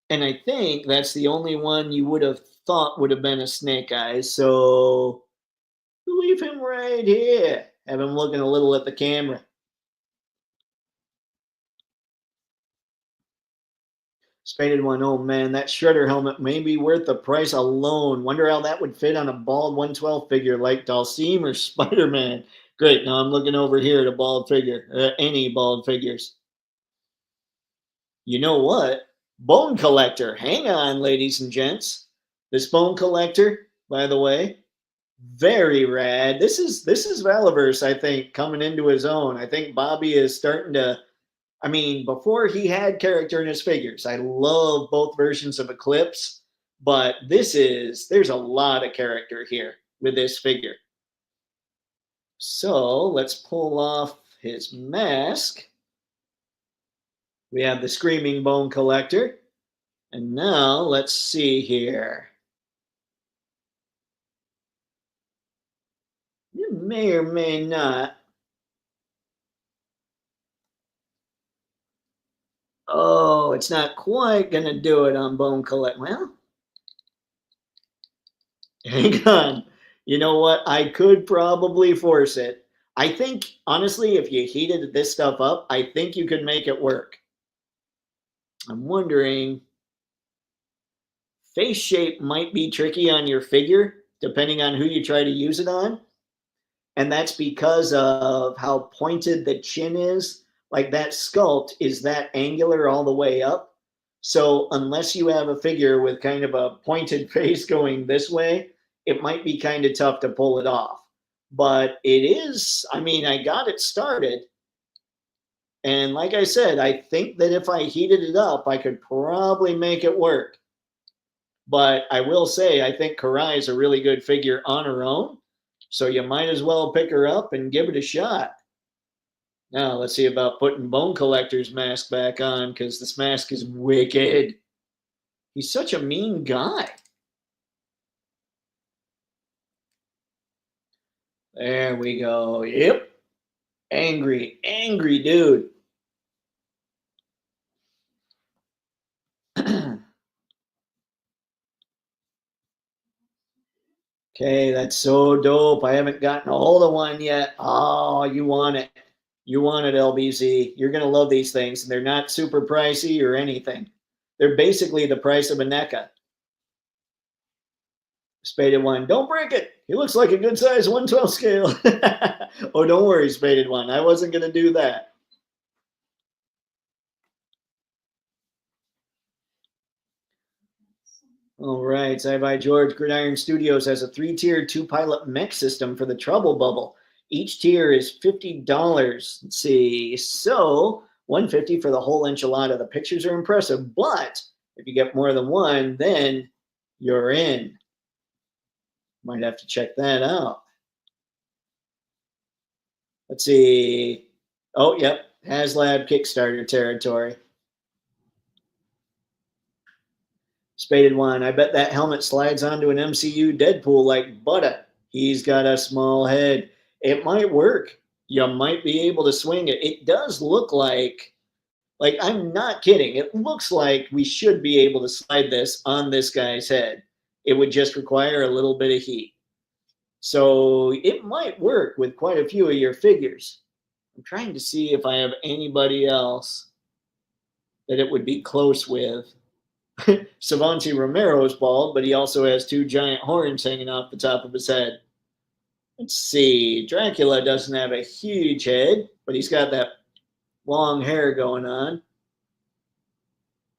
And I think that's the only one you would have thought would have been a Snake Eyes. So leave him right here. Have him looking a little at the camera. Spaded one, oh man, that shredder helmet may be worth the price alone. Wonder how that would fit on a bald 112 figure like Dalsim or Spider-Man. Great, now I'm looking over here at a bald figure. Any bald figures. You know what? Bone Collector. Hang on, ladies and gents. This Bone Collector, by the way, very rad. This is Valaverse, I think, coming into his own. I think Bobby is starting to, I mean, before he had character in his figures. I love both versions of Eclipse, but there's a lot of character here with this figure. So let's pull off his mask. We have the Screaming Bone Collector. And now let's see here. may or may not. Oh, it's not quite going to do it on bone collect. Well, hang on. You know what? I could probably force it. I think, honestly, if you heated this stuff up, I think you could make it work. I'm wondering, face shape might be tricky on your figure, depending on who you try to use it on. And that's because of how pointed the chin is. Like that sculpt is that angular all the way up. So unless you have a figure with kind of a pointed face going this way, it might be kind of tough to pull it off. But it is, I mean, I got it started. And like I said, I think that if I heated it up, I could probably make it work. But I will say, I think Karai is a really good figure on her own. So you might as well pick her up and give it a shot. Now, let's see about putting Bone Collector's mask back on, because this mask is wicked. He's such a mean guy. There we go. Yep. Angry, angry dude. Okay, that's so dope. I haven't gotten a hold of one yet. Oh, you want it. You want it, LBZ. You're going to love these things. They're not super pricey or anything. They're basically the price of a NECA. Spaded one. Don't break it. He looks like a good size 112 scale. Oh, don't worry, Spaded one. I wasn't going to do that. All right, Sci-Fi George. Gridiron Studios has a 3-tier, 2-pilot mech system for the Trouble Bubble. Each tier is $50. Let's see. So $150 for the whole enchilada. The pictures are impressive, but if you get more than one, then you're in. Might have to check that out. Let's see. Oh, yep. HasLab Kickstarter territory. Spaded one. I bet that helmet slides onto an MCU Deadpool like butter. He's got a small head. It might work. You might be able to swing it. It does look like I'm not kidding. It looks like we should be able to slide this on this guy's head. It would just require a little bit of heat. So it might work with quite a few of your figures. I'm trying to see if I have anybody else that it would be close with. Savanti Romero is bald, but he also has 2 giant horns hanging off the top of his head. Let's see. Dracula doesn't have a huge head, but he's got that long hair going on.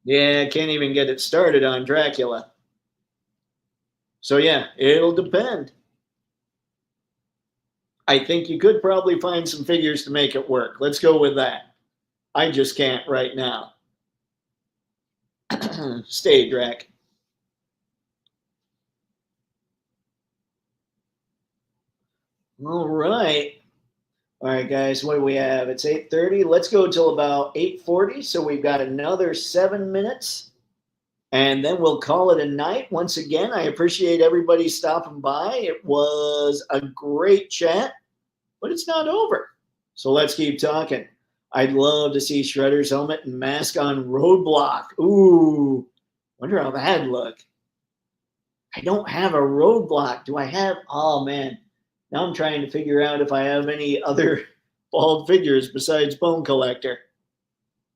Yeah, can't even get it started on Dracula. So yeah, it'll depend. I think you could probably find some figures to make it work. Let's go with that. I just can't right now. Stay, Drac. All right. All right, guys, what do we have? It's 8:30. Let's go till about 8:40. So we've got another 7 minutes. And then we'll call it a night. Once again, I appreciate everybody stopping by. It was a great chat, but it's not over. So let's keep talking. I'd love to see Shredder's helmet and mask on Roadblock. Ooh, wonder how that'd look. I don't have a Roadblock. Do I have? Oh, man. Now I'm trying to figure out if I have any other bald figures besides Bone Collector.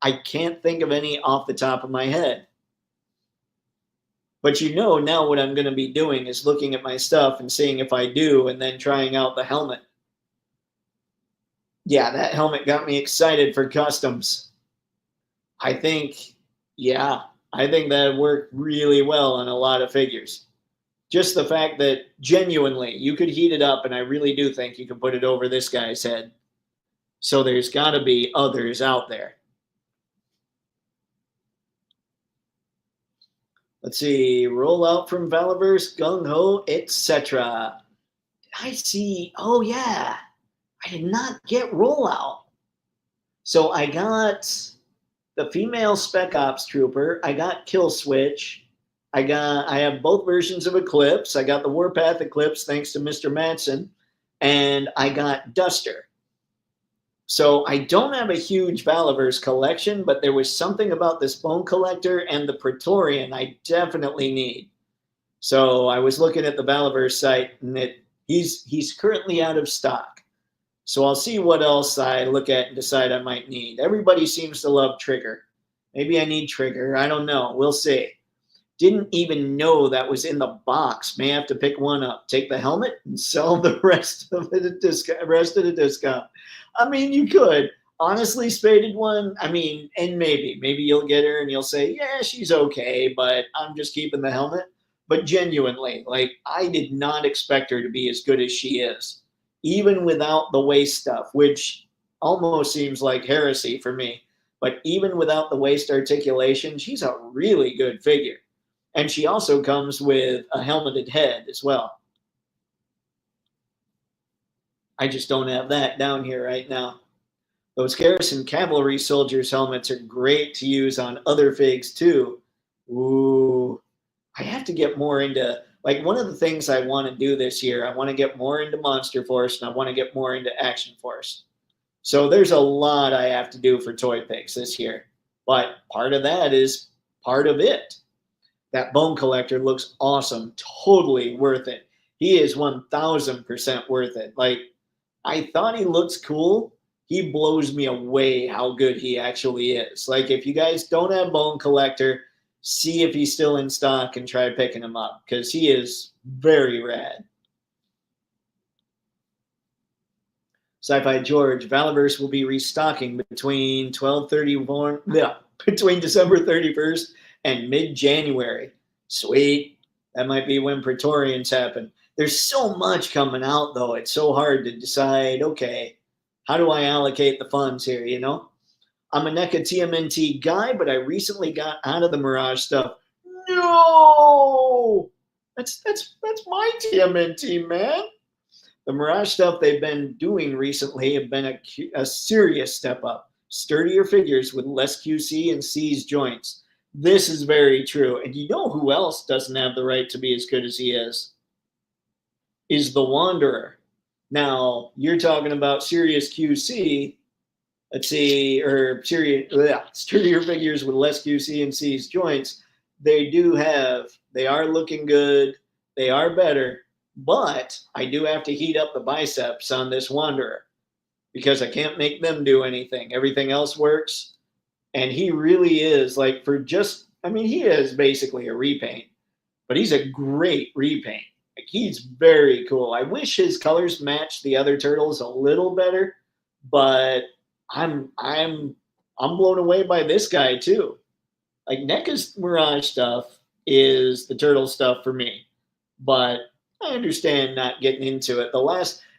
I can't think of any off the top of my head. But you know, now what I'm going to be doing is looking at my stuff and seeing if I do, and then trying out the helmet. Yeah, that helmet got me excited for customs. I think that worked really well on a lot of figures. Just the fact that genuinely you could heat it up, and I really do think you could put it over this guy's head. So there's got to be others out there. Let's see. Rollout from Valiverse, Gung Ho, etc. I see. Oh, yeah. I did not get rollout. So I got the female Spec Ops Trooper. I got Kill Switch. I have both versions of Eclipse. I got the Warpath Eclipse thanks to Mr. Matson. and I got Duster. So I don't have a huge Valaverse collection, but there was something about this Bone Collector and the Praetorian I definitely need. So I was looking at the Valaverse site, and he's currently out of stock. So I'll see what else I look at and decide I might need. Everybody seems to love Trigger. Maybe I need Trigger. I don't know. We'll see. Didn't even know that was in the box. May have to pick one up, take the helmet, and sell the rest of it at discount. Rest at a discount. I mean, you could honestly spaded one. I mean, and maybe you'll get her and you'll say, yeah, she's okay, but I'm just keeping the helmet. But genuinely, like I did not expect her to be as good as she is, even without the waist stuff, which almost seems like heresy for me. But even without the waist articulation, she's a really good figure. And she also comes with a helmeted head as well. I just don't have that down here right now. Those Garrison Cavalry Soldiers helmets are great to use on other figs too. Ooh, I have to get more into, like, one of the things I want to do this year, I want to get more into Monster Force and I want to get more into Action Force. So there's a lot I have to do for Toypixx this year. But part of that is part of it. That Bone Collector looks awesome. Totally worth it. He is 1000% worth it. Like, I thought he looks cool. He blows me away how good he actually is. Like, if you guys don't have Bone Collector, see if he's still in stock and try picking him up because he is very rad. Sci-Fi George, Valaverse will be restocking between between December 31st and mid-January. Sweet. That might be when Praetorians happen. There's so much coming out, though. It's so hard to decide, okay, how do I allocate the funds here, you know? I'm a NECA TMNT guy, but I recently got out of the Mirage stuff. No! That's my TMNT, man. The Mirage stuff they've been doing recently have been a serious step up. Sturdier figures with less QC and seized joints. This is very true. And you know who else doesn't have the right to be as good as he is? Is the Wanderer. Now, you're talking about serious QC, let's see, or sturdier figures with less QC and seized joints. They are looking good. They are better. But I do have to heat up the biceps on this Wanderer because I can't make them do anything. Everything else works. And he really is like he is basically a repaint, but he's a great repaint. Like he's very cool. I wish his colors matched the other turtles a little better, but I'm blown away by this guy too. Like NECA's Mirage stuff is the turtle stuff for me, but I understand not getting into it.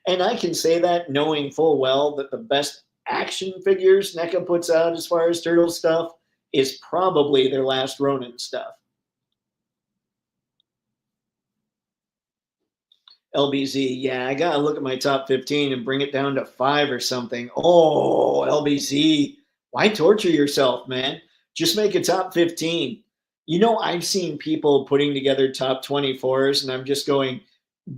And I can say that knowing full well that the best action figures NECA puts out as far as turtle stuff is probably their last Ronin stuff. LBZ, yeah, I gotta look at my top 15 and bring it down to 5 or something. Oh, LBZ, why torture yourself, man? Just make a top 15. You know, I've seen people putting together top 24s, and I'm just going,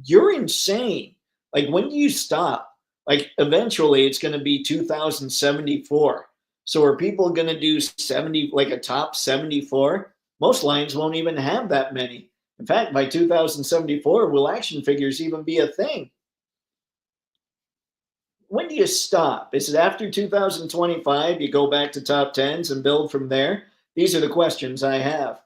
you're insane. Like, when do you stop? Like, eventually it's going to be 2074. So are people going to do 70, like a top 74? Most lines won't even have that many. In fact, by 2074, will action figures even be a thing? When do you stop? Is it after 2025? You go back to top 10s and build from there? These are the questions I have.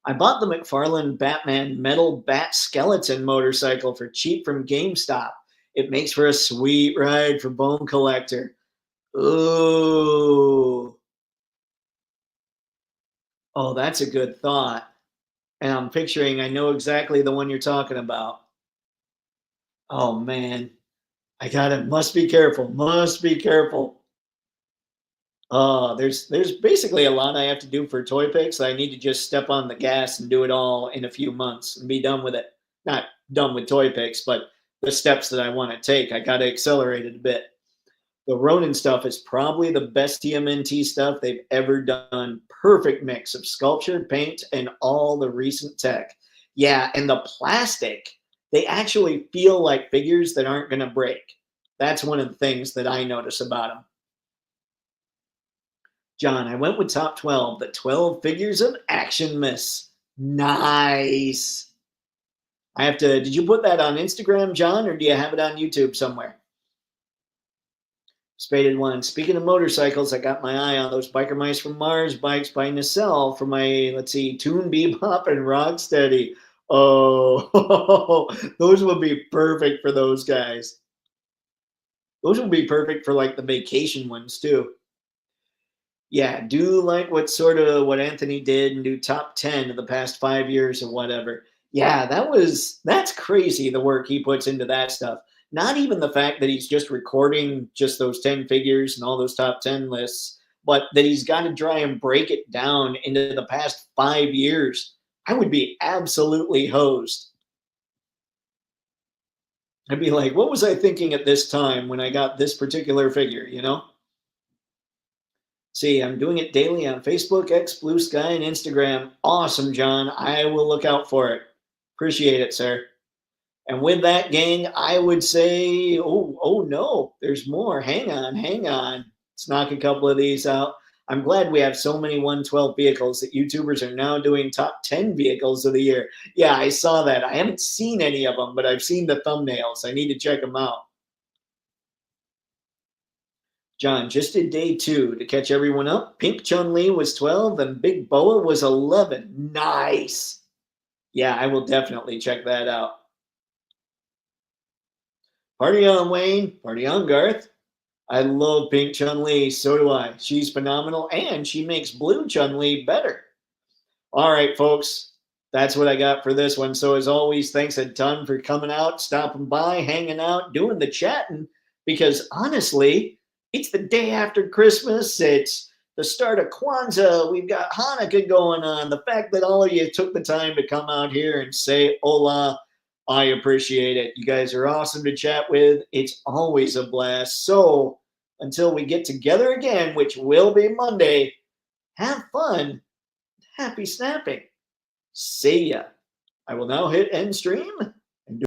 I bought the McFarlane Batman metal bat skeleton motorcycle for cheap from GameStop. It makes for a sweet ride for Bone Collector. Ooh. Oh, that's a good thought. And I'm picturing, I know exactly the one you're talking about. Oh, man. Must be careful. Must be careful. There's basically a lot I have to do for Toypixx. I need to just step on the gas and do it all in a few months and be done with it. Not done with Toypixx, but the steps that I want to take. I got to accelerate it a bit. The Ronin stuff is probably the best TMNT stuff they've ever done. Perfect mix of sculpture, paint, and all the recent tech. Yeah, and the plastic. they actually feel like figures that aren't going to break. That's one of the things that I notice about them. John, I went with top 12, the 12 figures of Action Miss. Nice. I have to, did you put that on Instagram, John, or do you have it on YouTube somewhere? Spaded one. Speaking of motorcycles, I got my eye on those Biker Mice from Mars bikes by Nacelle for my, let's see, Toon Bebop and Rocksteady. Oh, those would be perfect for those guys. Those would be perfect for like the vacation ones too. Yeah, do like what Anthony did and do top 10 of the past 5 years or whatever. Yeah, that's crazy the work he puts into that stuff. Not even the fact that he's just recording just those 10 figures and all those top 10 lists, but that he's got to try and break it down into the past 5 years. I would be absolutely hosed. I'd be like, what was I thinking at this time when I got this particular figure, you know? See, I'm doing it daily on Facebook, X, Blue Sky, and Instagram. Awesome, John. I will look out for it. Appreciate it, sir. And with that, gang, I would say, oh no, there's more. Hang on, hang on. Let's knock a couple of these out. I'm glad we have so many 112 vehicles that YouTubers are now doing top 10 vehicles of the year. Yeah, I saw that. I haven't seen any of them, but I've seen the thumbnails. I need to check them out. John, just did day 2 to catch everyone up. Pink Chun-Li was 12 and Big Boa was 11. Nice. Yeah, I will definitely check that out. Party on, Wayne. Party on, Garth. I love Pink Chun-Li. So do I. She's phenomenal, and she makes Blue Chun-Li better. All right, folks. That's what I got for this one. So as always, thanks a ton for coming out, stopping by, hanging out, doing the chatting, because honestly, it's the day after Christmas. It's the start of Kwanzaa. We've got Hanukkah going on. The fact that all of you took the time to come out here and say hola, I appreciate it. You guys are awesome to chat with. It's always a blast. So until we get together again, which will be Monday, have fun. Happy snapping. See ya. I will now hit end stream.